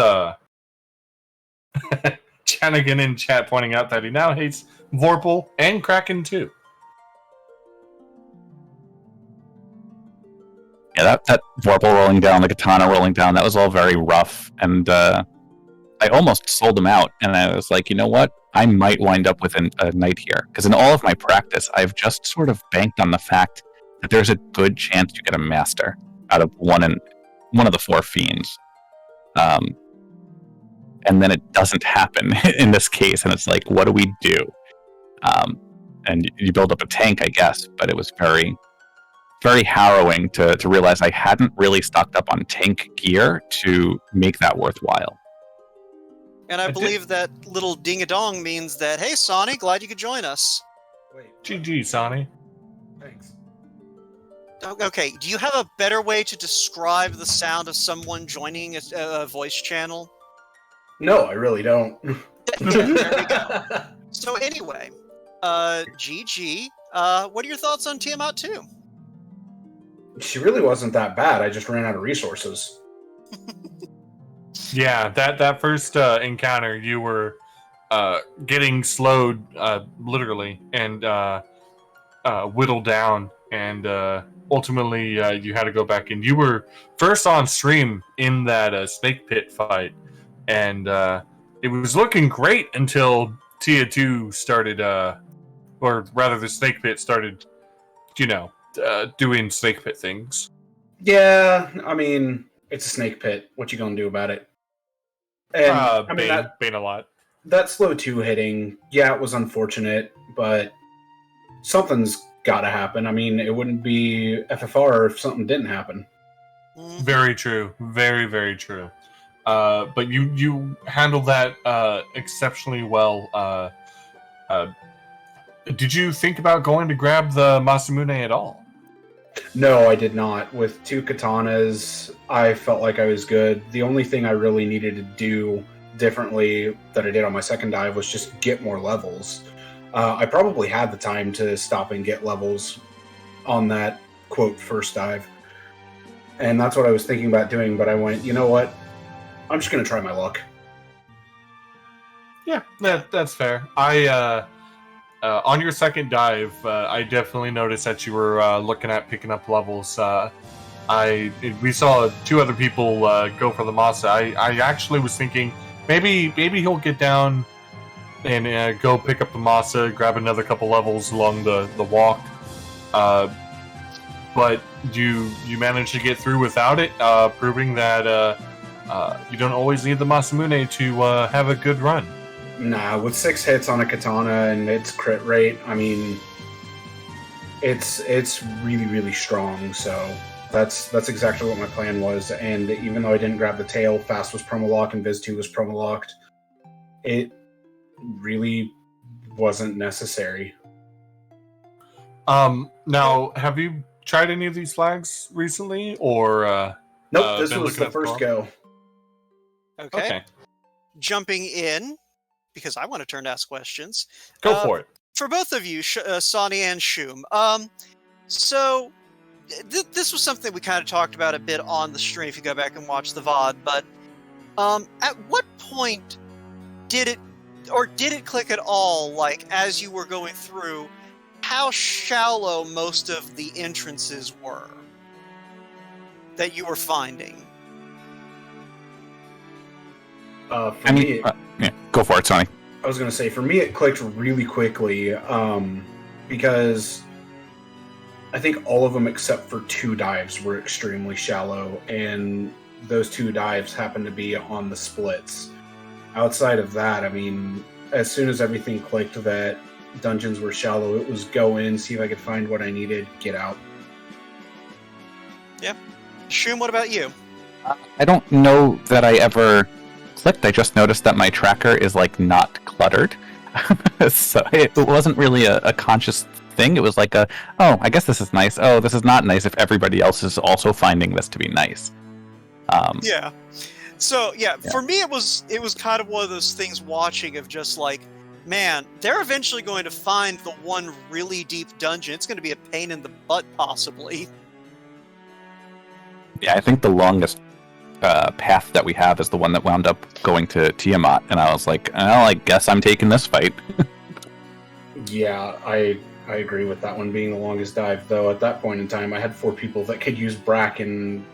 Chanigan in chat pointing out that he now hates Vorpal and Kraken too. Yeah, that Vorpal rolling down, the Katana rolling down, that was all very rough. And I almost sold him out. And I was like, you know what? I might wind up with a knight here. Because in all of my practice, I've just sort of banked on the fact that there's a good chance you get a master out of one of the 4 fiends. And then it doesn't happen in this case, and it's like, what do we do? And you build up a tank, I guess, but it was very, very harrowing to realize I hadn't really stocked up on tank gear to make that worthwhile. And I believe that little ding-a-dong means that, hey, Sonny, glad you could join us. Wait, GG, Sonny. Thanks. Okay, do you have a better way to describe the sound of someone joining a voice channel? No, I really don't. There we go. So anyway, GG, what are your thoughts on Tiamat 2? She really wasn't that bad. I just ran out of resources. Yeah, that first encounter, you were getting slowed, literally, and whittled down, and ultimately you had to go back in. You were first on stream in that snake pit fight, and it was looking great until Tia 2 started, or rather the snake pit started, doing snake pit things. Yeah, I mean, it's a snake pit. What you gonna do about it? And Bane a lot. That slow 2 hitting, yeah, it was unfortunate, but something's gotta happen. I mean, it wouldn't be FFR if something didn't happen. Very true. Very, very true. But you handled that exceptionally well. Did you think about going to grab the Masamune at all? No, I did not. With 2 katanas, I felt like I was good. The only thing I really needed to do differently that I did on my second dive was just get more levels. I probably had the time to stop and get levels on that, quote, first dive. And that's what I was thinking about doing, but I went, you know what? I'm just going to try my luck. Yeah, that's fair. On your second dive, I definitely noticed that you were looking at picking up levels. We saw 2 other people go for the Masa. I actually was thinking maybe he'll get down and go pick up the Masa, grab another couple levels along the walk. But you managed to get through without it, proving that you don't always need the Masamune to have a good run. Nah, with 6 hits on a katana and its crit rate, I mean, it's really, really strong. So that's exactly what my plan was. And even though I didn't grab the tail, Fast was promo-locked and Viz 2 was promo-locked, it really wasn't necessary. Now, have you tried any of these flags recently, or nope? This was the first go. Okay. Jumping in, because I want to turn to ask questions. Go for it. For both of you, Sonny and Shum. So this was something we kind of talked about a bit on the stream if you go back and watch the VOD, but at what point did it click at all, like, as you were going through, how shallow most of the entrances were that you were finding? For me, yeah, go for it, Sonny. I was going to say, for me, it clicked really quickly because I think all of them except for 2 dives were extremely shallow, and those 2 dives happened to be on the splits. Outside of that, I mean, as soon as everything clicked that dungeons were shallow, it was go in, see if I could find what I needed, get out. Yeah. Shroom, what about you? I don't know that I ever clicked. I just noticed that my tracker is like not cluttered. So it wasn't really a conscious thing. It was like I guess this is nice. Oh, this is not nice if everybody else is also finding this to be nice. Yeah. So yeah, for me it was kind of one of those things watching of just like, man, they're eventually going to find the one really deep dungeon. It's going to be a pain in the butt, possibly. Yeah, I think the longest path that we have is the one that wound up going to Tiamat, and I was like, well, I guess I'm taking this fight. Yeah, I agree with that one being the longest dive, though at that point in time I had 4 people that could use Brack, and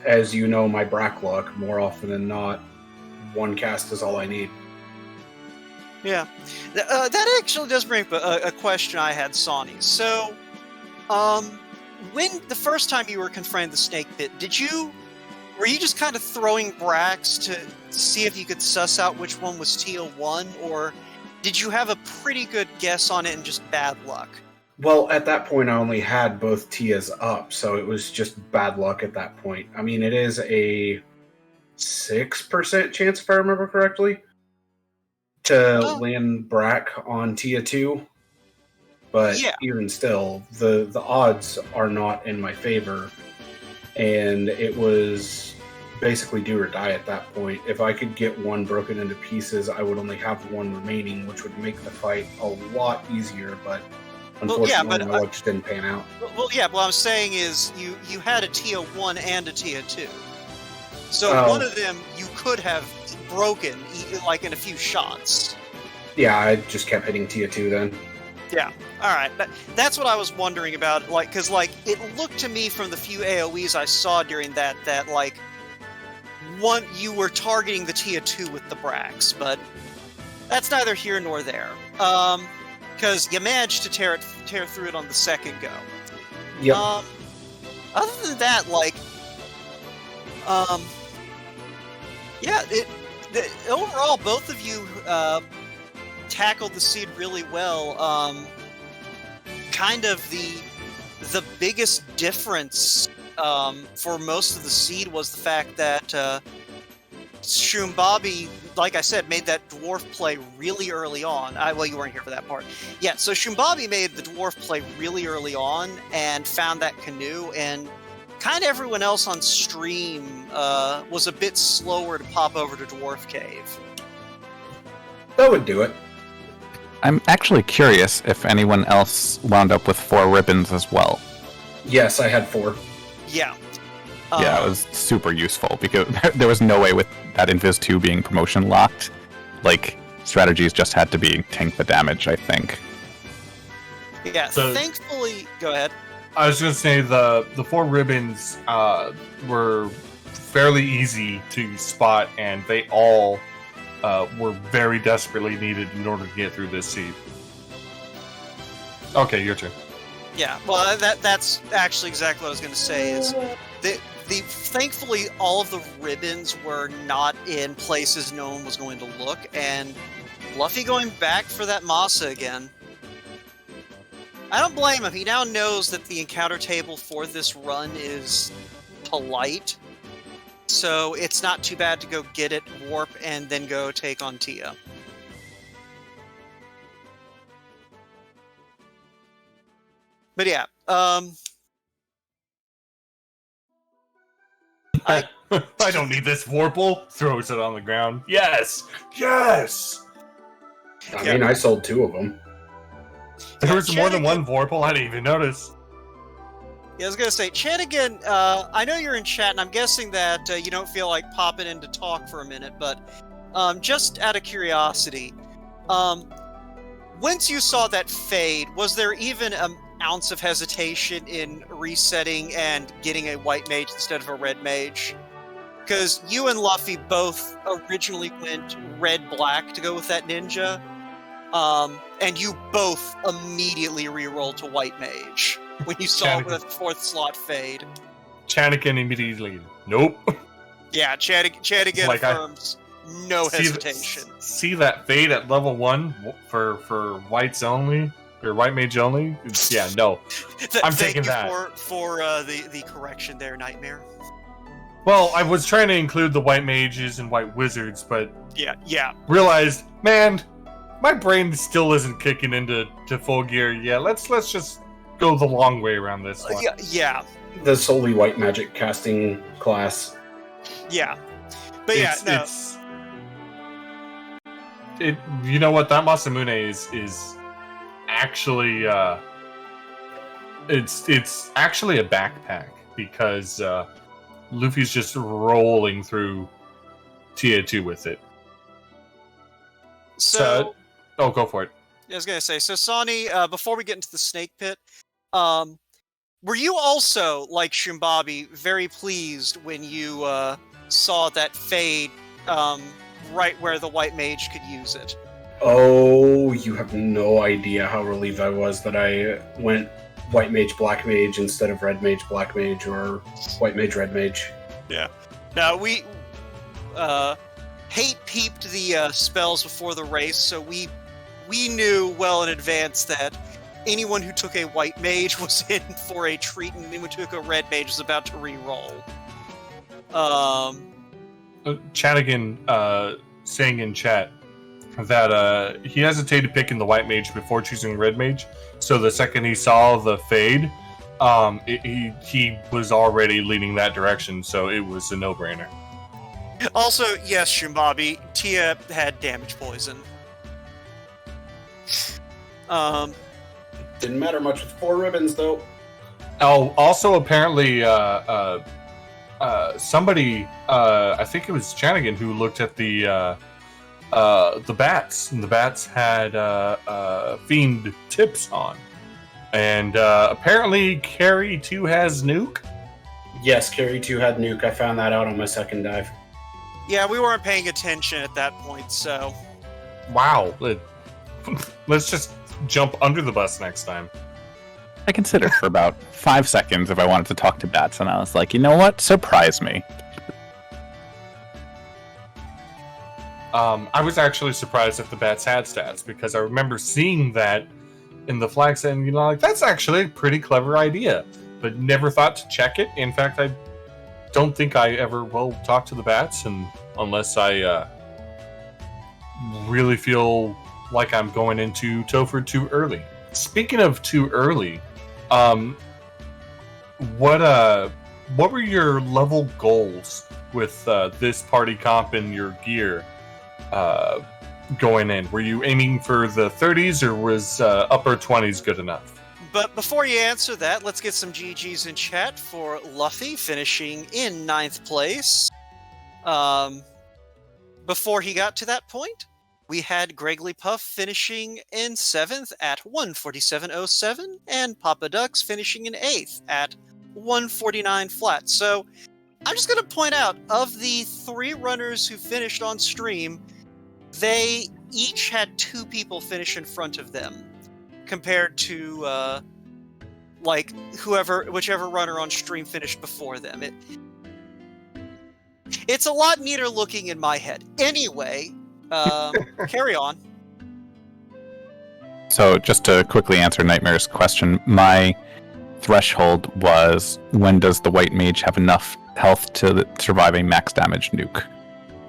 as you know, my Brack luck, more often than not, 1 cast is all I need. Yeah. That actually does bring up a question I had, Sonny. So, when the first time you were confronting the snake pit, were you just kind of throwing bracks to see if you could suss out which one was TL1, or did you have a pretty good guess on it and just bad luck? Well, at that point, I only had both Tias up, so it was just bad luck at that point. I mean, it is a 6% chance, if I remember correctly, to land Brack on Tia 2. But even still, the odds are not in my favor. And it was basically do or die at that point. If I could get 1 broken into pieces, I would only have 1 remaining, which would make the fight a lot easier, but unfortunately, my luck just didn't pan out. Well, yeah, what I'm saying is you had a Tia 1 and a Tia 2. So one of them you could have broken, like in a few shots. Yeah, I just kept hitting Tia 2 then. Yeah. All right. That's what I was wondering about. Like, because like it looked to me from the few AOE's I saw during that like one you were targeting the Tia 2 with the Brax, but that's neither here nor there. Because you managed to tear through it on the second go. Yep. Other than that, like, yeah, overall both of you tackled the seed really well. Kind of the biggest difference for most of the seed was the fact that Shumbabi, like I said, made that dwarf play really early on. Well, you weren't here for that part. Yeah, so Shumbabi made the dwarf play really early on and found that canoe, and kind of everyone else on stream was a bit slower to pop over to Dwarf Cave. That would do it. I'm actually curious if anyone else wound up with 4 ribbons as well. Yes, I had 4. Yeah. Yeah, it was super useful because there was no way with that Invis 2 being promotion locked. Like, strategies just had to be tank the damage, I think. Yeah, So- thankfully... Go ahead. I was going to say the 4 ribbons were fairly easy to spot, and they all were very desperately needed in order to get through this seed. Okay, your turn. Yeah, well, that's actually exactly what I was going to say. Is thankfully all of the ribbons were not in places no one was going to look, and Luffy going back for that Masa again. I don't blame him. He now knows that the encounter table for this run is polite, so it's not too bad to go get it, warp, and then go take on Tia. But yeah, I don't need this Vorpal. Throws it on the ground. Yes! Yes! I mean, I sold 2 of them. There was more than one Vorpal. I didn't even notice. Yeah, I was gonna say, Chanigan, I know you're in chat, and I'm guessing that you don't feel like popping in to talk for a minute, but just out of curiosity, once you saw that fade, was there even an ounce of hesitation in resetting and getting a white mage instead of a red mage? because you and Luffy both originally went red-black to go with that ninja, and you both immediately re-rolled to white mage when you saw the 4th slot fade. Chanikin immediately, nope. Yeah, Chanigan Like affirms no hesitation. See that fade at level 1 for whites only? Or white mage only? Yeah, no. I'm taking that. Thank you for the correction there, Nightmare. Well, I was trying to include the white mages and white wizards, but yeah. Realized, man, my brain still isn't kicking into full gear yet. Let's just go the long way around this one. Yeah. The solely white magic casting class. Yeah. But you know what, that Masamune is actually it's actually a backpack, because Luffy's just rolling through Tier 2 with it. So go for it. I was gonna say, so Sani, before we get into the snake pit, were you also, like Shimbabi, very pleased when you saw that fade right where the white mage could use it? Oh, you have no idea how relieved I was that I went white mage, black mage instead of red mage, black mage, or white mage, red mage. Yeah. Now, we Hate peeped the spells before the race, so we knew well in advance that anyone who took a white mage was in for a treat, and anyone who took a red mage was about to re-roll. Chanigan saying in chat that he hesitated picking the white mage before choosing red mage, so the second he saw the fade, he was already leaning that direction, so it was a no-brainer. Also, yes, Shimbabi, Tia had damage poison. Didn't matter much with 4 ribbons, though. Oh, also apparently, somebody, I think it was Chanigan, who looked at the bats, and the bats had fiend tips on, and apparently Carrie 2 has nuke. Yes, Carrie 2 had nuke. I found that out on my second dive. Yeah, we weren't paying attention at that point, so... Wow. Let's just jump under the bus next time. I considered for about 5 seconds if I wanted to talk to bats, and I was like, you know what? Surprise me. I was actually surprised that the bats had stats, because I remember seeing that in the flag set, and like, that's actually a pretty clever idea, but never thought to check it. In fact, I don't think I ever will talk to the bats, and unless I really feel like I'm going into Topher too early. Speaking of too early, what were your level goals with this party comp and your gear going in? Were you aiming for the 30s, or was upper 20s good enough? But before you answer that, let's get some GGs in chat for Luffy finishing in 9th place. Before he got to that point, we had Greggly Puff finishing in 7th at 147.07, and Papa Ducks finishing in 8th at 149 flat. So I'm just going to point out, of the 3 runners who finished on stream, they each had 2 people finish in front of them, compared to whichever runner on stream finished before them. It's a lot neater looking in my head. Anyway, carry on. So just to quickly answer Nightmare's question, my threshold was, when does the white mage have enough health to survive a max damage nuke?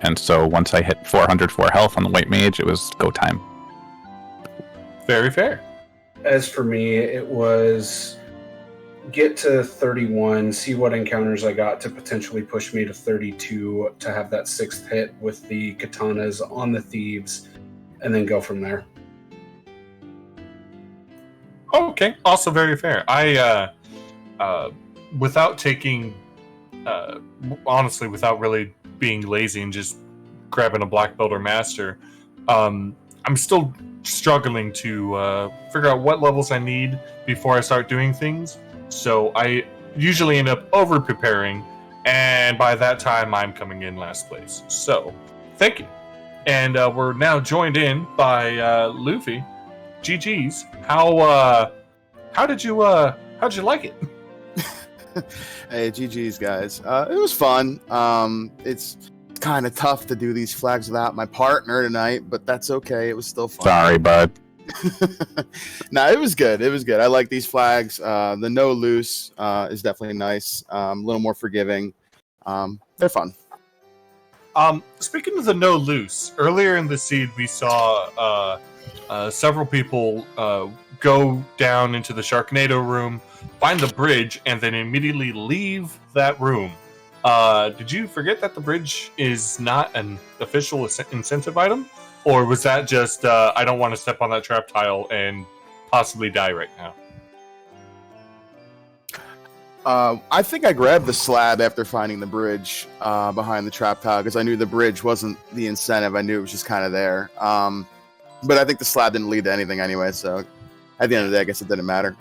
And so once I hit 404 health on the white mage, it was go time. Very fair. As for me, it was get to 31, see what encounters I got to potentially push me to 32 to have that 6th hit with the katanas on the thieves, and then go from there. Okay, also very fair. I, without taking, honestly, without really being lazy and just grabbing a black belt or master, I'm still struggling to figure out what levels I need before I start doing things. So I usually end up over-preparing And by that time, I'm coming in last place. So, thank you. And we're now joined in by Luffy. GG's. How'd you like it? Hey, GG's, guys. It was fun. It's kind of tough to do these flags without my partner tonight, but that's okay. It was still fun. Sorry, bud. No, it was good. It was good. I like these flags. The no loose is definitely nice. A little more forgiving. They're fun. Speaking of the no loose, earlier in the seed we saw several people go down into the Sharknado room, find the bridge, and then immediately leave that room. Did you forget that the bridge is not an official incentive item? Or was that just, I don't want to step on that trap tile and possibly die right now? I think I grabbed the slab after finding the bridge behind the trap tile because I knew the bridge wasn't the incentive. I knew it was just kind of there. But I think the slab didn't lead to anything anyway, so at the end of the day, I guess it didn't matter.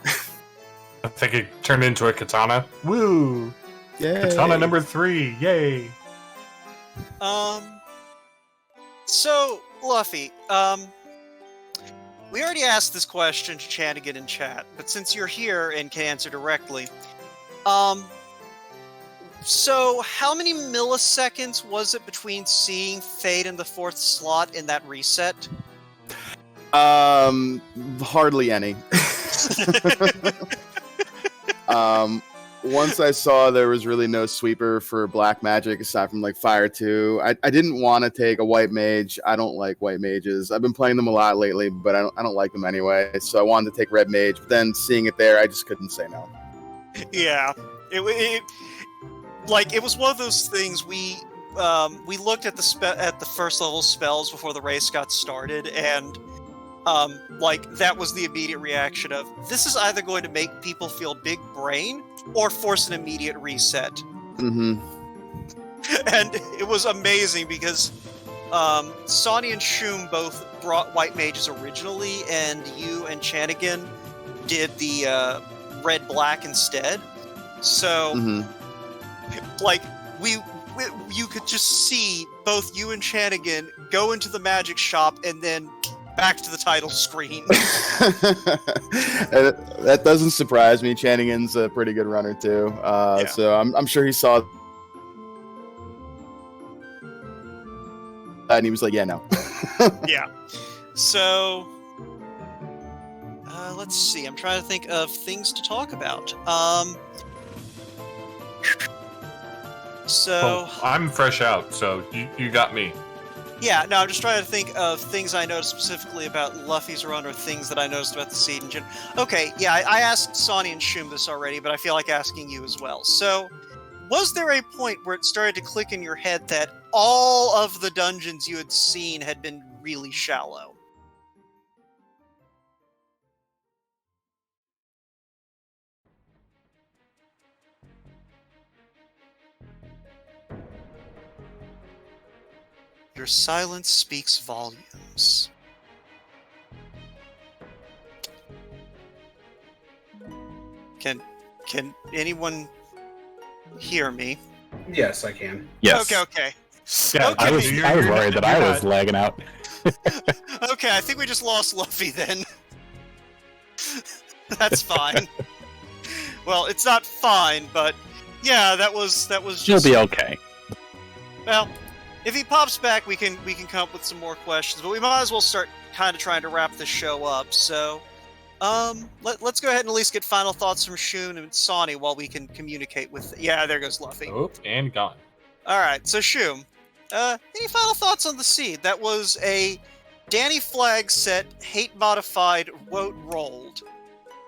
I think it turned into a katana. Woo! Yay. Katana number 3, yay! So, Luffy, we already asked this question to Chanigan in chat, but since you're here and can answer directly, so how many milliseconds was it between seeing Fade in the 4th slot in that reset? Hardly any. Once I saw there was really no sweeper for black magic aside from like Fire 2, I didn't want to take a white mage. I don't like white mages. I've been playing them a lot lately, but I don't like them anyway. So I wanted to take red mage, but then seeing it there, I just couldn't say no. Yeah, it was one of those things we looked at the first level spells before the race got started, and that was the immediate reaction of, this is either going to make people feel big brain or force an immediate reset. Mm-hmm. And it was amazing because Sonny and Shum both brought white mages originally, and you and Chanigan did the red-black instead. So, you could just see both you and Chanigan go into the magic shop and then back to the title screen. That doesn't surprise me. Chanigan's a pretty good runner too, so I'm sure he saw that and he was like, "Yeah, no." Yeah. So, let's see. I'm trying to think of things to talk about. Well, I'm fresh out, so you got me. Yeah, no, I'm just trying to think of things I noticed specifically about Luffy's run or things that I noticed about the seed in general. Okay, yeah, I asked Sonny and Shum this already, but I feel like asking you as well. So, was there a point where it started to click in your head that all of the dungeons you had seen had been really shallow? Your silence speaks volumes. Can anyone hear me? Yes, I can. Yes. Okay. Yeah, Okay. I was worried that I was lagging out. Okay, I think we just lost Luffy then. That's fine. Well, it's not fine, but yeah, that was just... You'll be okay. Well, if he pops back, we can come up with some more questions, but we might as well start kind of trying to wrap this show up. So, let's go ahead and at least get final thoughts from Shun and Sonny while we can communicate with. Yeah, there goes Luffy. Oh, and gone. All right, so Shun, any final thoughts on the seed? That was a Danny Flag set, hate modified, vote rolled.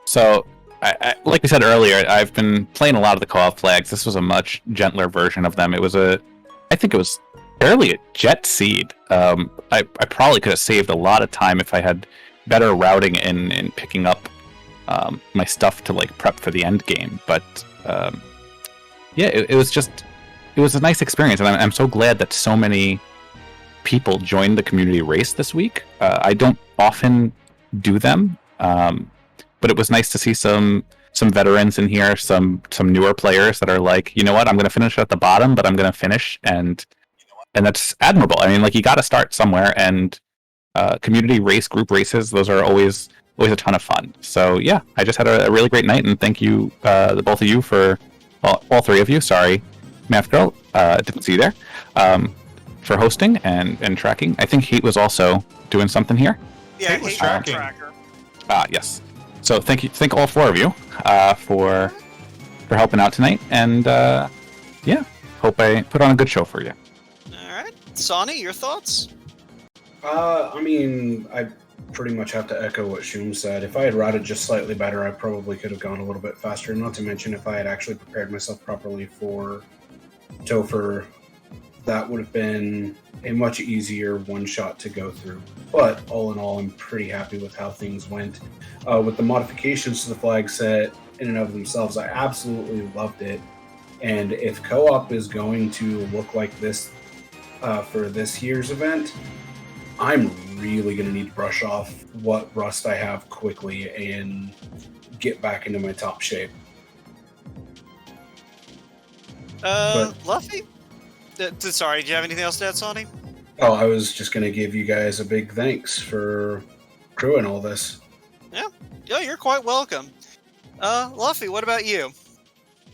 So, I like we said earlier, I've been playing a lot of the co-op flags. This was a much gentler version of them. I think it was barely a jet seed. I probably could have saved a lot of time if I had better routing in picking up my stuff to like prep for the end game. But it was a nice experience, and I'm so glad that so many people joined the community race this week. I don't often do them, but it was nice to see some veterans in here, some newer players that are like, you know what, I'm going to finish at the bottom, but I'm going to finish, and that's admirable. I mean, like, you got to start somewhere, and community race, group races, those are always a ton of fun. So yeah, I just had a really great night, and thank you, the both of you, for all three of you. Sorry, Math Girl, didn't see you there, for hosting and tracking. I think Hate was also doing something here. Yeah, Hate was Hate tracking. tracker. Yes. So thank all four of you for helping out tonight, and yeah, hope I put on a good show for you. All right, Sonny, your thoughts? I mean, I pretty much have to echo what Shum said. If I had routed just slightly better, I probably could have gone a little bit faster. Not to mention, if I had actually prepared myself properly for Topher, that would have been a much easier one shot to go through. But all in all, I'm pretty happy with how things went. With the modifications to the flag set in and of themselves, I absolutely loved it. And if co-op is going to look like this for this year's event, I'm really going to need to brush off what rust I have quickly and get back into my top shape. Luffy? Sorry, do you have anything else to add, Sonny? Oh, I was just going to give you guys a big thanks for crewing all this. Yeah, you're quite welcome. Luffy, what about you?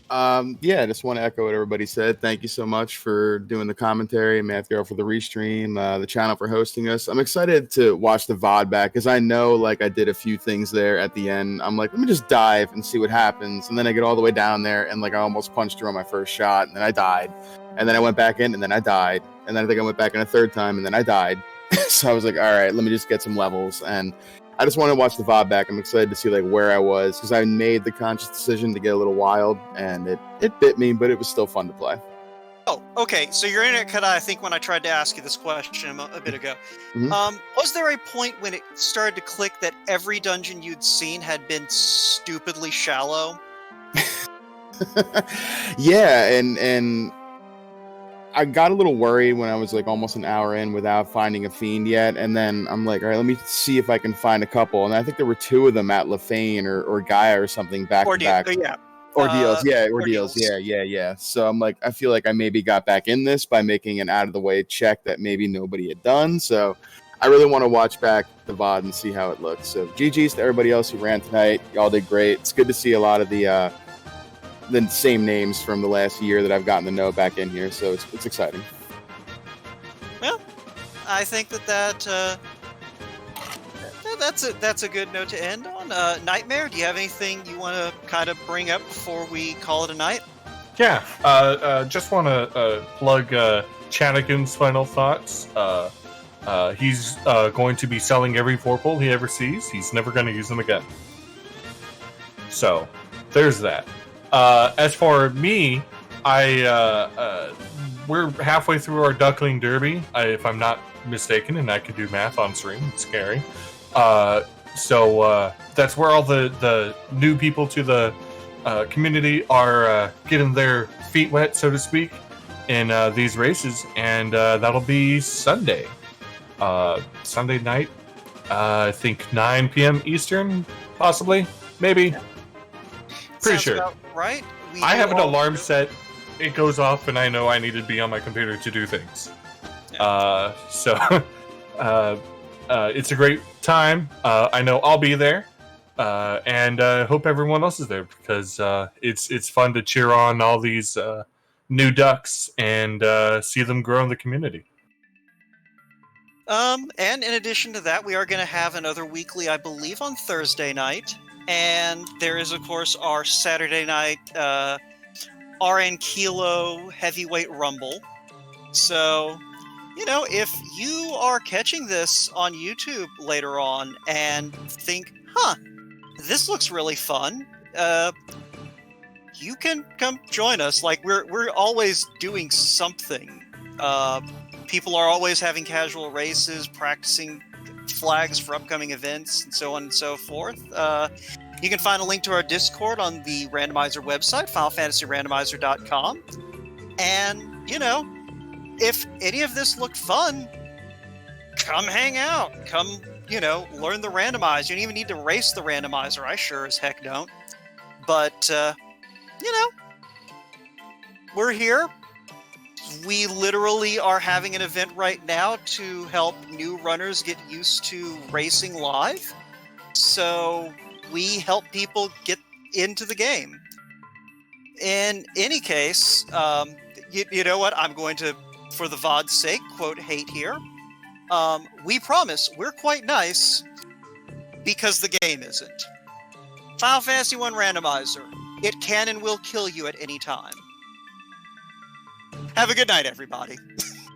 Yeah, I just want to echo what everybody said. Thank you so much for doing the commentary, Math Girl for the restream, the channel for hosting us. I'm excited to watch the VOD back because I know, like, I did a few things there at the end. I'm like, let me just dive and see what happens. And then I get all the way down there and, like, I almost punched her on my first shot, and then I died. And then I went back in, and then I died. And then I think I went back in a third time, and then I died. So I was like, all right, let me just get some levels. And I just want to watch the VOD back. I'm excited to see, like, where I was, because I made the conscious decision to get a little wild, and it bit me, but it was still fun to play. Oh, okay. So your internet cut out, I think, when I tried to ask you this question a bit ago. Mhm. Was there a point when it started to click that every dungeon you'd seen had been stupidly shallow? Yeah, and I got a little worried when I was like almost an hour in without finding a fiend yet, and then I'm like, all right, let me see if I can find a couple. And I think there were two of them at Lefane or Gaia or something back to back. Yeah. Ordeals, Ordeals. yeah. So I'm like, I feel like I maybe got back in this by making an out of the way check that maybe nobody had done. So I really want to watch back the VOD and see how it looks. So GG's to everybody else who ran tonight. Y'all did great. It's good to see a lot of the same names from the last year that I've gotten to know back in here. So it's exciting. Well, I think that's a good note to end on. Nightmare, do you have anything you want to kind of bring up before we call it a night? Yeah, just want to plug Chanigan's final thoughts. He's going to be selling every Vorpal he ever sees. He's never going to use them again. So, there's that. As for me, we're halfway through our Duckling Derby, if I'm not mistaken, and I can do math on stream. It's scary. So that's where all the new people to the community are getting their feet wet, so to speak, in these races, and that'll be Sunday. Sunday night, I think 9 p.m. Eastern, possibly, maybe. Pretty Sounds sure. about right. I have an alarm set. It goes off, and I know I need to be on my computer to do things. Yeah. It's a great time. I know I'll be there, and hope everyone else is there because it's fun to cheer on all these new ducks and see them grow in the community. And in addition to that, we are going to have another weekly, I believe, on Thursday night. And there is, of course, our Saturday night RN Kilo Heavyweight Rumble. So, if you are catching this on YouTube later on and think, this looks really fun, you can come join us. Like, we're always doing something. People are always having casual races, practicing flags for upcoming events, and so on and so forth. You can find a link to our Discord on the Randomizer website, FinalFantasyRandomizer.com. And, if any of this looked fun, come hang out. Come learn the randomize. You don't even need to race the randomizer. I sure as heck don't. But, we're here. We literally are having an event right now to help new runners get used to racing live. So we help people get into the game. In any case, you know what? I'm going to, for the VOD's sake, quote hate here. We promise we're quite nice because the game isn't. Final Fantasy 1 Randomizer. It can and will kill you at any time. Have a good night, everybody.